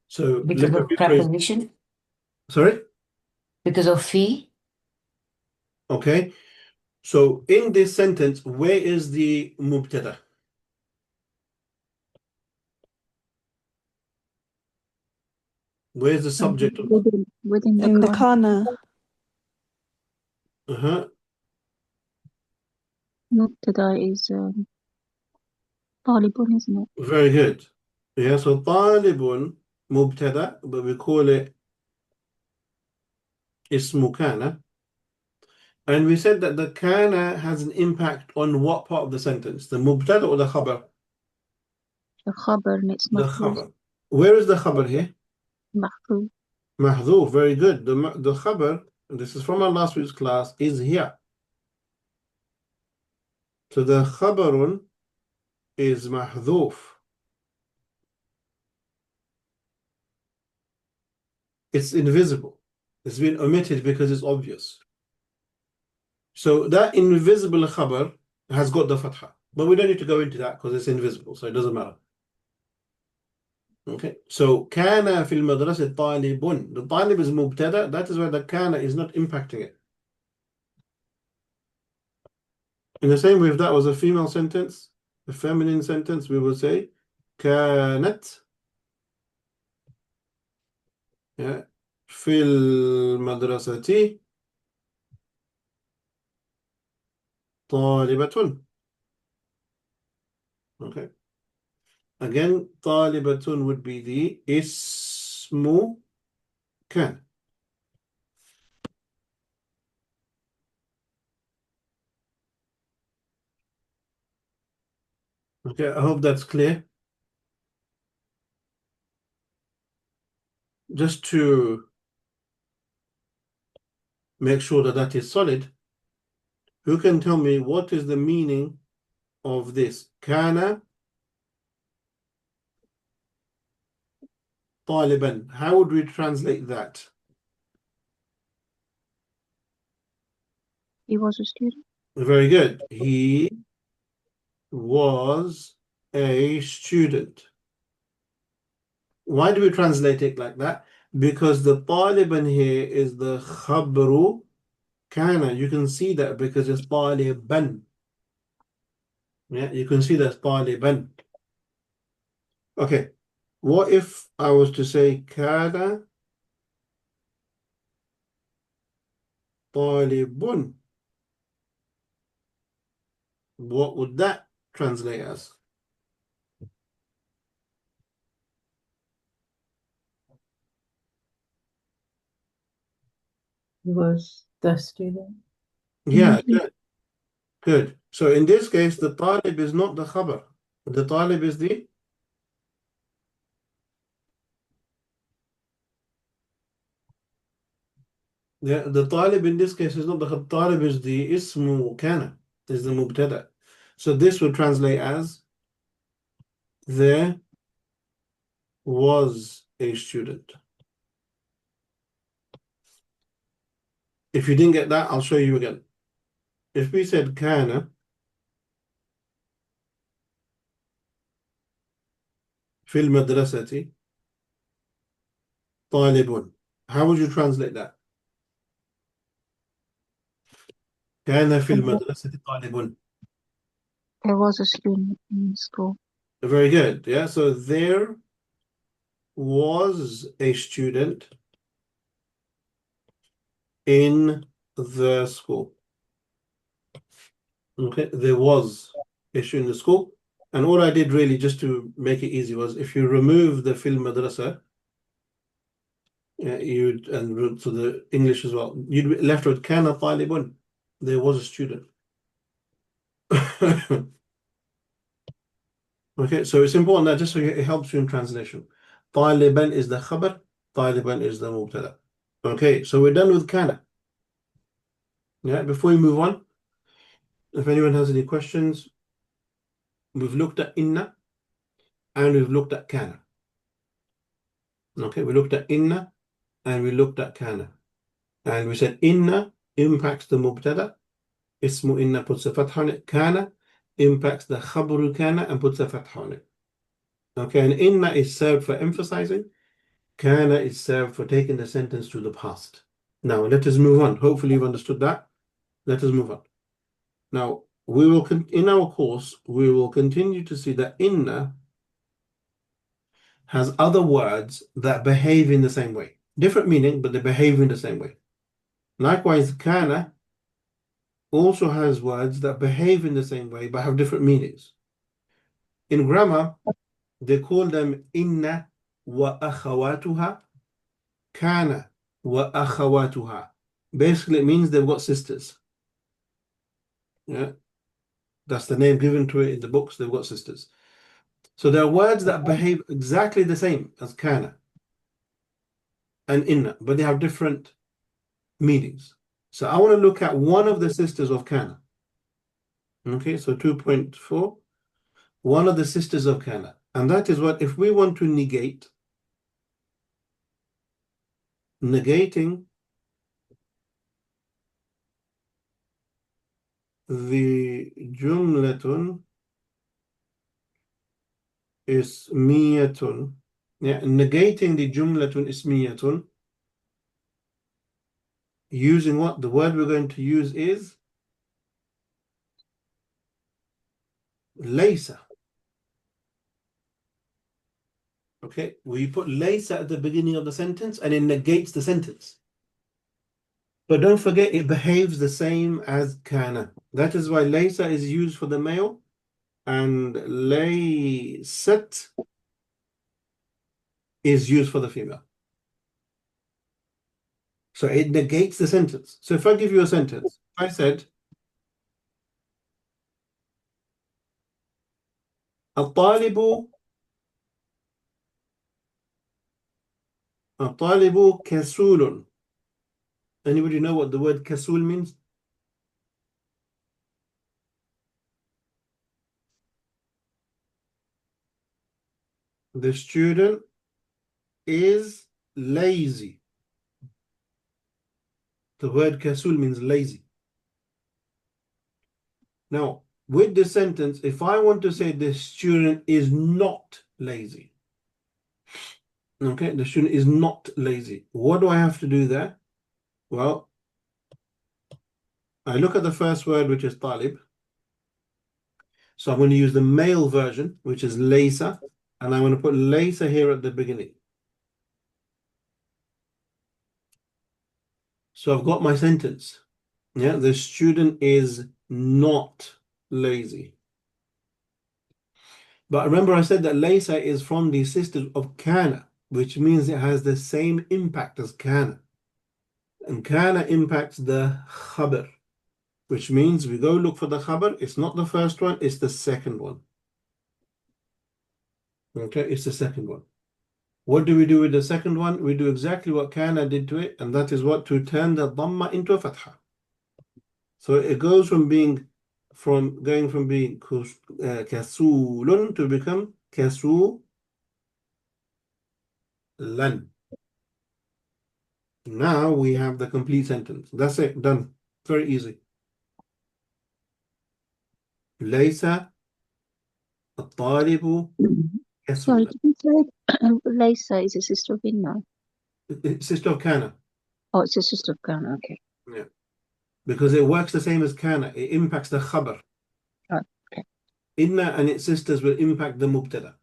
Speaker 1: So
Speaker 4: Because
Speaker 1: let
Speaker 4: of
Speaker 1: me rephrase.
Speaker 4: preposition,
Speaker 1: Sorry?
Speaker 4: because of fee,
Speaker 1: Okay. So in this sentence, where is the mubtada? Where's the subject?
Speaker 3: Within the
Speaker 2: In the
Speaker 3: kana.
Speaker 2: kana.
Speaker 3: Mubtada is طالب, isn't it?
Speaker 1: Very good. Yeah, so طالب مبتدا, but we call it اسم كان. And we said that the kana has an impact on what part of the sentence? The mubtada or the khabar?
Speaker 3: The khabar, and it's
Speaker 1: The
Speaker 3: mahfuz.
Speaker 1: khabar. Where is the khabar here?
Speaker 3: Mahfuz.
Speaker 1: Mahdhuf. Very good. The khabar, and this is from our last week's class, is here. So the khabarun is mahdhuf. It's invisible. It's been omitted because it's obvious. So that invisible khabar has got the fatha. But we don't need to go into that because it's invisible, so it doesn't matter. Okay, so kana fil madrasa talibun. The talib is mubtada. That is why the kana is not impacting it. In the same way, if that was a female sentence, a feminine sentence, we would say kanat fil madrasati talibatun. Okay. Again, talibatun would be the ismu kan. Okay, I hope that's clear. Just to make sure that that is solid, who can tell me what is the meaning of this? Kana طالبا. How would we translate that?
Speaker 3: He was a student.
Speaker 1: Very good. He was a student. Why do we translate it like that? Because the taliban here is the khabru kana. You can see that because it's taliban. Yeah, you can see that's taliban. Okay, what if I was to say kana talibun? What would that translate as?
Speaker 2: He was the student.
Speaker 1: Yeah, good. Good. So in this case, the talib is not the khabar. The talib is the the talib in this case is not the talib, is the ismu kana, is the mubtada. So this would translate as there was a student. If you didn't get that, I'll show you again. If we said kana fil madrasati talibun, how would you translate that? Kana fil madrasati talibun.
Speaker 3: There was a student in school.
Speaker 1: Very good. Yeah, so there was a student in the school. Okay, there was a student in the school. And all I did really, just to make it easy, was if you remove the fil madrasa, so the English as well, you'd be left with kana talibun. There was a student. Okay, so it's important that just so it helps you in translation. Taliban is the khabar, Taliban is the mubtada. Okay, so we're done with kana. Yeah, before we move on, if anyone has any questions, we've looked at inna and we've looked at kana. Okay, we looked at inna and we looked at kana. And we said inna impacts the mubtada, ismu inna puts a fatha on it, kana impacts the khabru kana and puts a fatha on it. Okay, and inna is served for emphasizing, kana is served for taking the sentence to the past. Now let us move on. Hopefully you've understood that. Let us move on. Now we will in our course we will continue to see that inna has other words that behave in the same way. Different meaning, but they behave in the same way. Likewise, kana also has words that behave in the same way but have different meanings. In grammar, they call them inna wa akhawatuha, kana wa akhawatuha. Basically, it means they've got sisters. Yeah, that's the name given to it in the books. They've got sisters. So there are words that behave exactly the same as kana and inna, but they have different meanings. So I want to look at one of the sisters of kana. Okay, so 2.4, one of the sisters of kana. And that is what, if we want to negating the jumlatun ismiyatun, yeah, negating the jumlatun ismiyatun, using what? The word we're going to use is laysa. Okay, we put laysa at the beginning of the sentence and it negates the sentence. But don't forget, it behaves the same as kana. That is why laysa is used for the male and laysat is used for the female. So it negates the sentence. So if I give you a sentence, I said, الطالب كسول. Anybody know what the word kasul means? The student is lazy. The word kasul means lazy. Now, with this sentence, if I want to say the student is not lazy, okay, the student is not lazy, what do I have to do there? Well, I look at the first word, which is talib. So I'm going to use the male version, which is laysa, and I'm going to put laysa here at the beginning. So I've got my sentence. Yeah, the student is not lazy. But remember I said that laysa is from the sisters of kana, which means it has the same impact as kana. And kana impacts the khabar, which means we go look for the khabar. It's not the first one, it's the second one. Okay, it's the second one. What do we do with the second one? We do exactly what kana did to it, and that is what? To turn the dhamma into a fatha. So it goes from being kasulun to become kasulan. Now we have the complete sentence. That's it, done. Very easy. Laysa الطالب
Speaker 3: Sorry,
Speaker 1: كسولا.
Speaker 3: did you say Laysa is a sister of Inna?
Speaker 1: Sister of kana.
Speaker 3: Oh, it's a sister of Ghana. Okay.
Speaker 1: Yeah. Because it works the same as kana. It impacts the khabar.
Speaker 3: Oh, okay.
Speaker 1: Inna and its sisters will impact the mubtada.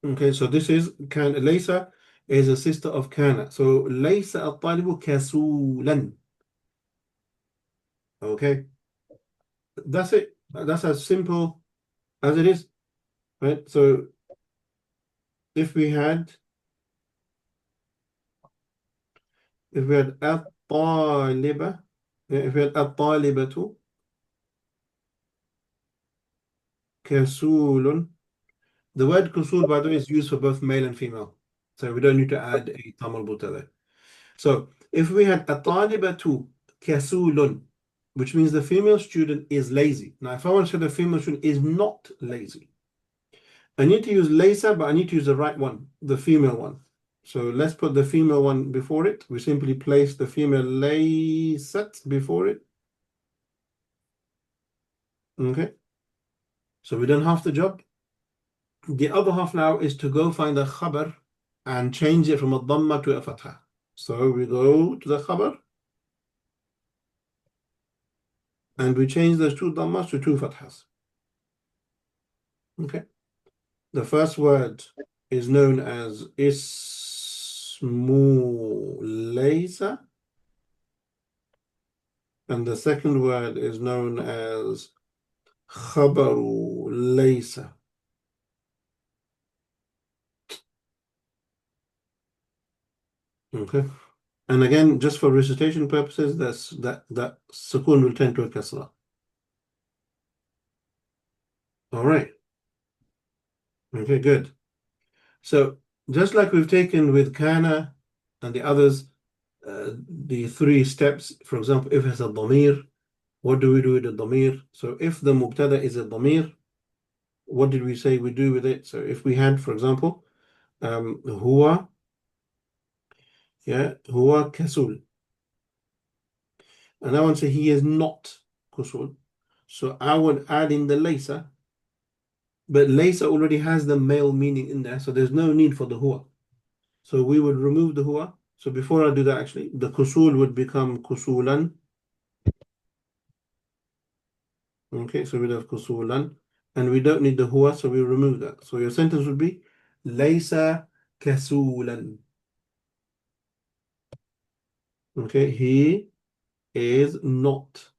Speaker 1: Okay, so this is kana. Laysa is a sister of kana. So laysa الطالب كسولا. Okay. That's it. That's as simple as it is. Right? So if we had الطالبة, if we had الطالبة كسول. The word kusul, by the way, is used for both male and female. So we don't need to add a tamal buta there. So if we had الطالبة كسول, which means the female student is lazy. Now, if I want to say the female student is not lazy, I need to use laysa, but I need to use the right one, the female one. So let's put the female one before it. We simply place the female laysat before it. Okay. So we done half the job. The other half now is to go find the khabar and change it from a dhamma to a fatha. So we go to the khabar and we change those two dhammas to two fathas. Okay. The first word is known as ismu laysa, and the second word is known as khabaru laysa. Okay. And again, just for recitation purposes, that sukun will tend to a kasra. All right. Okay, good. So just like we've taken with kana and the others, the three steps, for example, if it's a dhamir, what do we do with the dhamir? So if the mubtada is a dhamir, what did we say we do with it? So if we had, for example, huwa, yeah, huwa kasul. And I want to say he is not kusul. So I would add in the laysa, but laysa already has the male meaning in there, so there's no need for the huwa. So we would remove the huwa. So before I do that, actually, the kusul would become kusulan. Okay, so we'd have kusulan. And we don't need the huwa, so we remove that. So your sentence would be laysa kasulan. Okay, he is not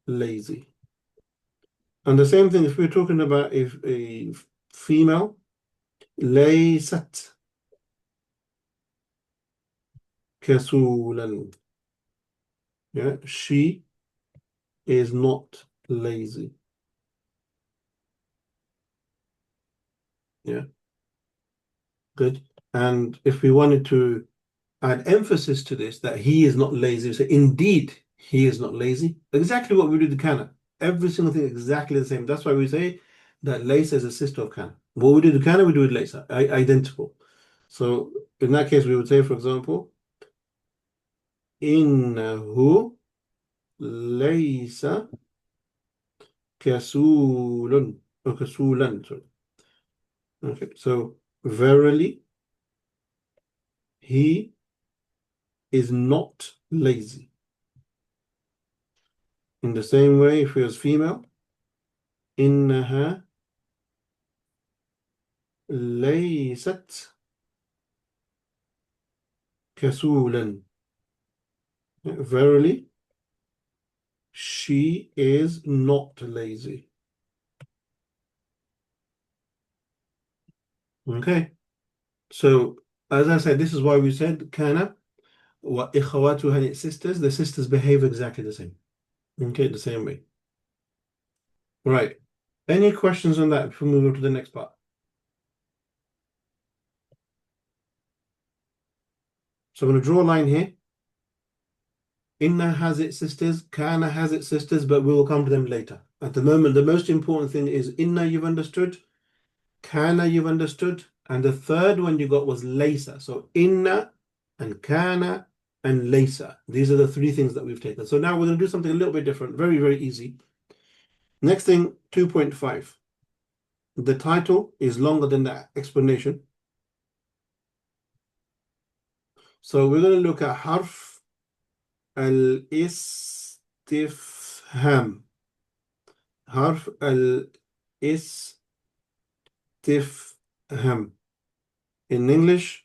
Speaker 1: lazy. And the same thing if we're talking about a female, laysat kasulan. Yeah, she is not lazy. Yeah, good. And if we wanted to add emphasis to this, that he is not lazy, so indeed he is not lazy. Exactly what we do to kana. Every single thing exactly the same. That's why we say that laysa is a sister of kana. What we do to kana, we do with laysa. Identical. So in that case, we would say, for example, innahu laysa كسول or كسولا, sorry. Okay, so verily he is not lazy. In the same way, if it was female, إنها ليست كسولا. Verily, she is not lazy. Okay, so as I said, this is why we said kana wa ikhawatuha, and its sisters. The sisters behave exactly the same. Okay, the same way. Right. Any questions on that before we move on to the next part? So I'm going to draw a line here. Inna has its sisters, kana has its sisters, but we will come to them later. At the moment, the most important thing is inna you've understood, kana you've understood, and the third one you got was laysa. So inna and kana and laysa. These are the three things that we've taken. So now we're going to do something a little bit different. Very, very easy. Next thing, 2.5. The title is longer than the explanation. So we're going to look at harf al-istifham. Harf al-istifham. In English,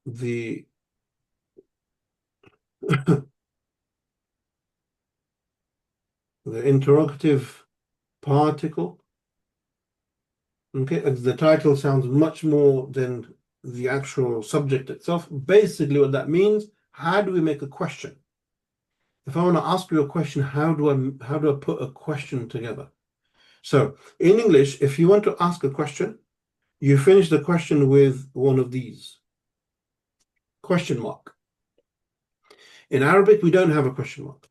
Speaker 1: the interrogative particle. Okay, the title sounds much more than the actual subject itself. Basically, what that means, how do we make a question? If I want to ask you a question, how do I put a question together? So in English, if you want to ask a question, you finish the question with one of these. Question mark. In Arabic, we don't have a question mark.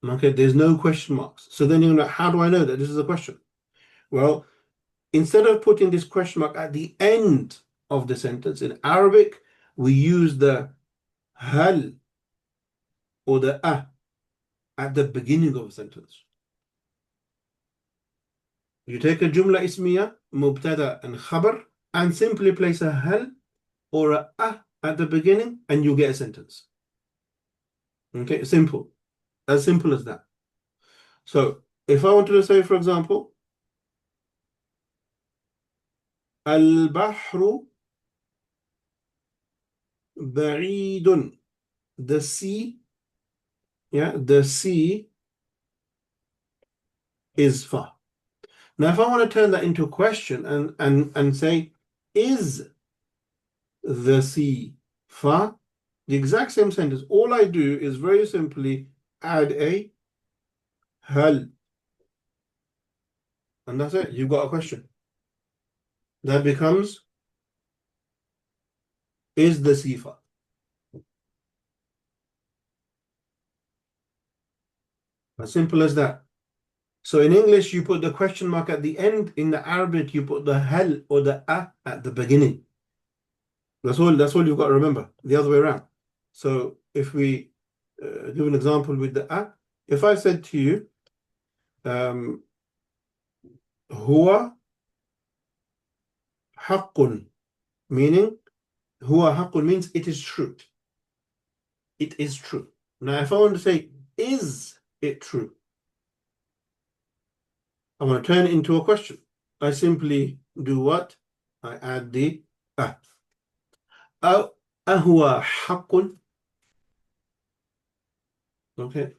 Speaker 1: Okay, there's no question marks. So then you're like, how do I know that this is a question? Well, instead of putting this question mark at the end of the sentence, in Arabic, we use the hal or the at the beginning of a sentence. You take a jumla ismiya, mubtada and khabar, and simply place a hal or a at the beginning, and you get a sentence. Okay, simple. As simple as that. So if I wanted to say, for example, Al-Bahru Ba'idun. The sea, the sea is far. Now, if I want to turn that into a question and say, is the sea far? The exact same sentence. All I do is very simply add a hal. And that's it. You've got a question. That becomes, is the sea far? As simple as that. So in English, you put the question mark at the end. In the Arabic, you put the hal or the at the beginning. That's all you've got to remember. The other way around. So if we give an example with the if I said to you, huwa haqqun, meaning huwa haqqun means it is true. It is true. Now, if I want to say, is it true? I want to turn it into a question. I simply do what? I add the أهو حق. Okay.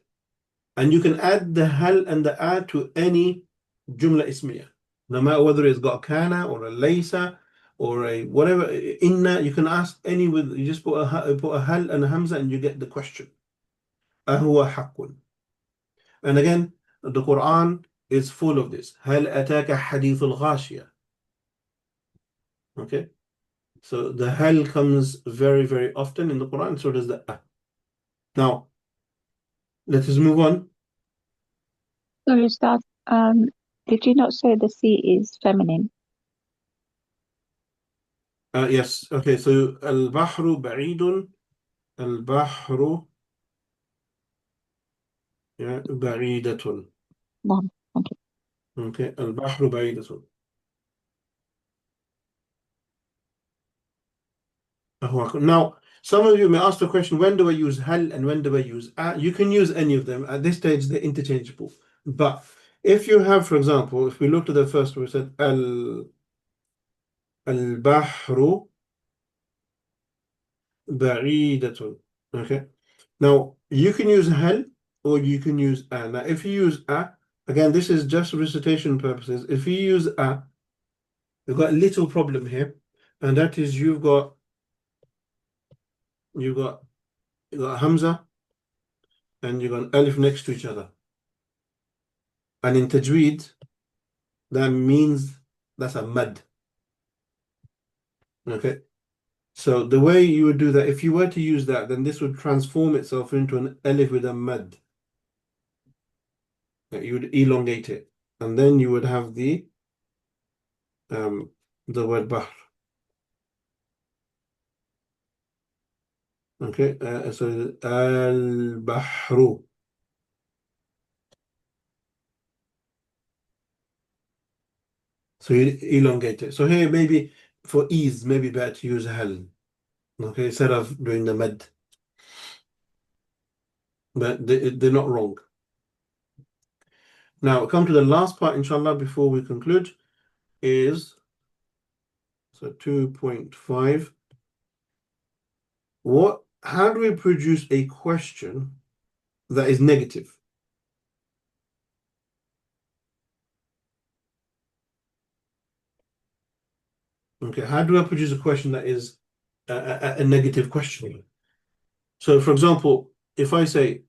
Speaker 1: And you can add the hal and the to any jumla ismiya. No matter whether it's got a kana or a laysa or a whatever, inna, you can ask any with, you just put a hal and a hamza and you get the question. أهو حق. And again, the Quran is full of this. هل أتاك حديث الغاشية. Okay. So the hal comes very, very often in the Quran, so does the Now, let us move on.
Speaker 3: Sorry, Ustaz. Did you not say the sea is feminine?
Speaker 1: Yes. Okay. So al-bahru ba'idun. Al-bahru ba'idatun.
Speaker 3: نعم. Thank you.
Speaker 1: Okay, البحر بعيد. Now, some of you may ask the question, when do I use hal and when do I use a? You can use any of them. At this stage, they're interchangeable. But if you have, for example, if we look to the first word, we said al-bahru ba'idatun. Okay. Now, you can use hal or you can use a. Now, if you use a, again, this is just recitation purposes. If you use a, you've got a little problem here, and that is you've got hamza and you've got an alif next to each other. And in tajweed, that means that's a mad. Okay. So the way you would do that, if you were to use that, then this would transform itself into an alif with a mad. You would elongate it, and then you would have the word bahr. Okay, so al-bahru. So you elongate it. So here maybe for ease, maybe better to use hal. Okay, instead of doing the mad. But they're not wrong. Now come to the last part, inshallah, before we conclude, is so 2.5. How do we produce a question that is negative? Okay, how do I produce a question that is a negative question? So, for example, if I say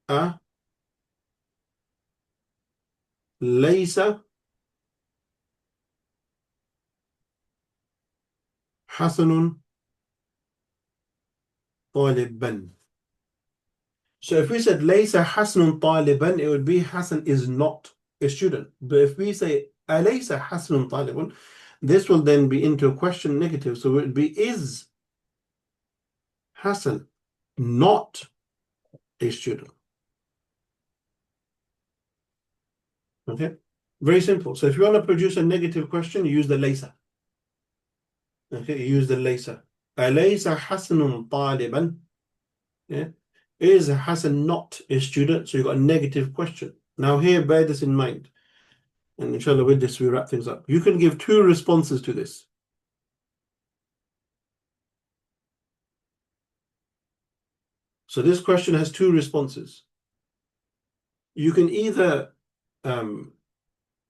Speaker 1: a laysa hasanun taliban. So if we said laysa hasanun taliban, it would be Hasan is not a student. But if we say alaysa hasanun taliban, this will then be into a question negative. So it would be, is Hasan not a student? Okay, very simple. So if you want to produce a negative question, you use the laysa. Okay, you use the laysa. Alaysa hasanun taliban? Yeah. Is Hasan not a student? So you've got a negative question. Now here, bear this in mind. And inshallah, with this, we wrap things up. You can give two responses to this. So this question has two responses. You can either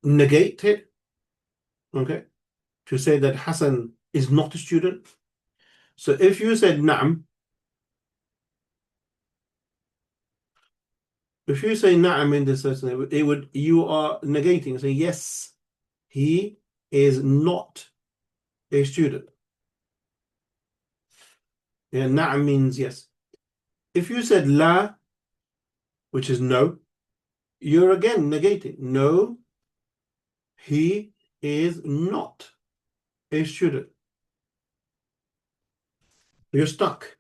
Speaker 1: negate it, okay, to say that Hasan is not a student. So if you said na'am, if you say na'am in this person, you are negating, say yes, he is not a student. Yeah, na'am means yes. If you said la, which is no, you're again negating. No, he is not a student. You're stuck.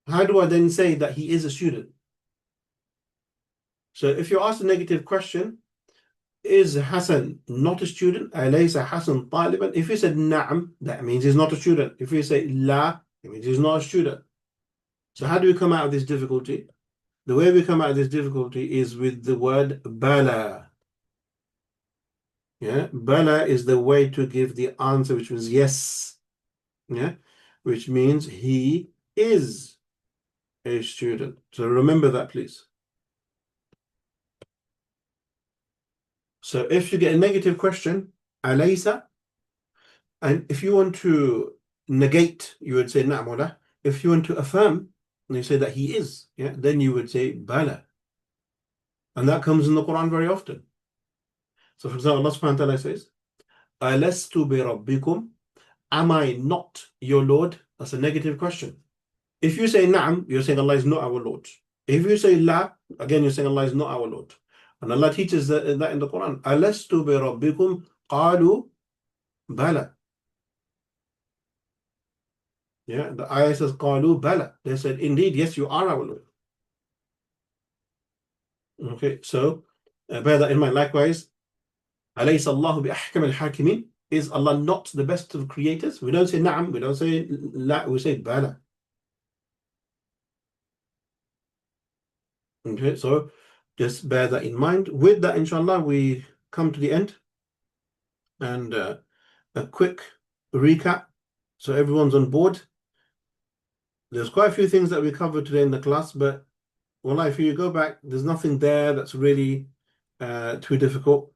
Speaker 1: How do I then say that he is a student? So if you're asked a negative question, is Hasan not a student? Alaysa Hasan taliban? If you said na'am, that means he's not a student. If you say la, it means he's not a student. So how do we come out of this difficulty? The way we come out of this difficulty is with the word bala. Yeah, bala is the way to give the answer, which means yes. Yeah, which means he is a student. So remember that, please. So if you get a negative question, alaysa, and if you want to negate, you would say na'am wa la. If you want to affirm, and you say that he is, yeah, then you would say bala. And that comes in the Quran very often. So for example, Allah subhanahu wa ta'ala says, Alastu bi rabbikum, am I not your Lord? That's a negative question. If you say na'am, you're saying Allah is not our Lord. If you say la, again you're saying Allah is not our Lord. And Allah teaches that in the Quran. Alastu bi rabbikum qalu bala. Yeah, the ayah says qalu bala. They said, indeed, yes, you are our Lord. Okay, so bear that in mind. Likewise, أليس الله بأحكم الحاكمين? Is Allah not the best of creators? We don't say na'am, we don't say la, we say bala. Okay, so just bear that in mind. With that, inshallah, we come to the end. And a quick recap, so everyone's on board. There's quite a few things that we covered today in the class, but well, if you go back, there's nothing there that's really too difficult.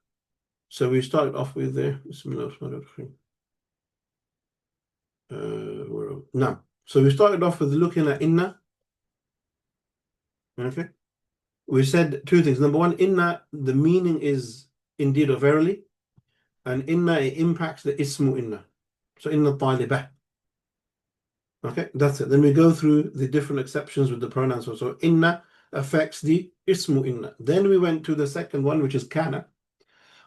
Speaker 1: So we started off with the no. So we started off with looking at inna. Okay. We said two things. Number one, inna, the meaning is indeed or verily, and inna, it impacts the ismu inna. So inna talibah. Okay, that's it. Then we go through the different exceptions with the pronouns. So inna affects the ismu inna. Then we went to the second one, which is kana.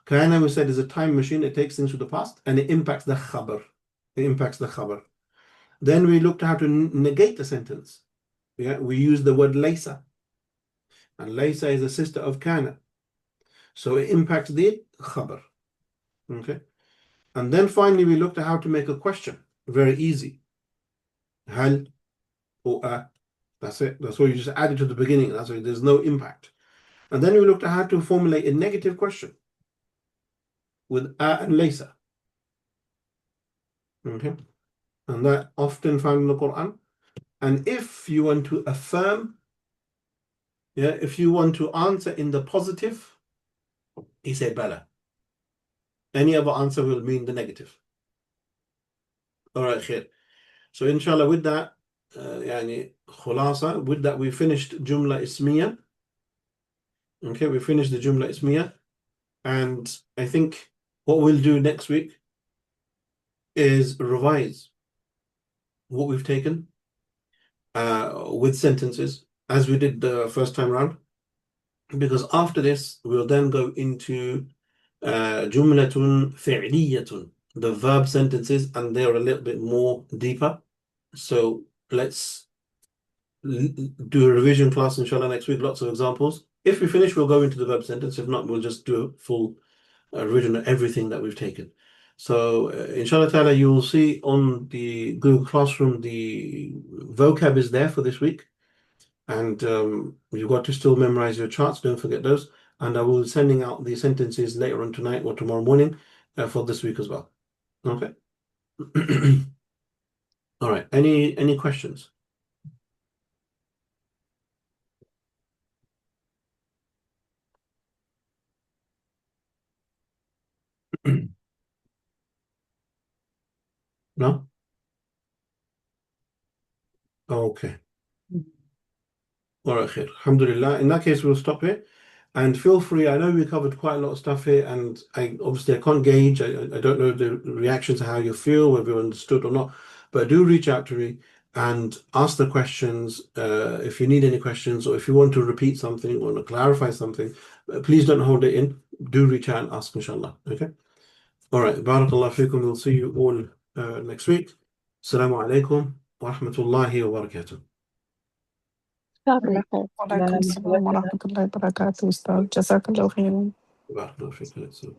Speaker 1: Kana, we said, is a time machine. It takes things to the past and it impacts the khabar. It impacts the khabar. Then we looked at how to negate the sentence. Yeah, we use the word laysa. And laysa is a sister of kana. So it impacts the khabar. Okay. And then finally we looked at how to make a question. Very easy. Hal or a. That's it. That's what you just added to the beginning. That's why there's no impact. And then we looked at how to formulate a negative question with a and laysa. Okay. And that often found in the Quran. And if you want to affirm, yeah, if you want to answer in the positive, he said bala. Any other answer will mean the negative. All right, khair. So inshallah, with that, يعني خلاصة, with that we finished Jumla Ismiya. Okay, we finished the Jumla Ismiya. And I think what we'll do next week is revise what we've taken with sentences as we did the first time around. Because after this, we'll then go into Jumlatun Fi'liyatun, the verb sentences, and they're a little bit more deeper. So let's do a revision class, inshallah, next week. Lots of examples. If we finish, we'll go into the verb sentence. If not, we'll just do a full revision of everything that we've taken. So, inshallah ta'ala, you will see on the Google Classroom, the vocab is there for this week. And you've got to still memorize your charts. Don't forget those. And I will be sending out the sentences later on tonight or tomorrow morning for this week as well. Okay. All right. Any questions? No? Okay. All right, khair. Alhamdulillah. In that case, we'll stop here. And feel free, I know we covered quite a lot of stuff here, and I can't gauge. I don't know the reactions to how you feel, whether you understood or not. But do reach out to me and ask the questions. If you need any questions, or if you want to repeat something or want to clarify something, please don't hold it in. Do reach out and ask, inshallah. Okay? All right. Barakallah feekum. We'll see you all next week. Assalamu alaikum wa rahmatullahi wa barakatuh.
Speaker 5: وعليكم السلام ورحمة الله وبركاته أستاذ، جزاك الله خيرا.
Speaker 1: Barakallah feekum.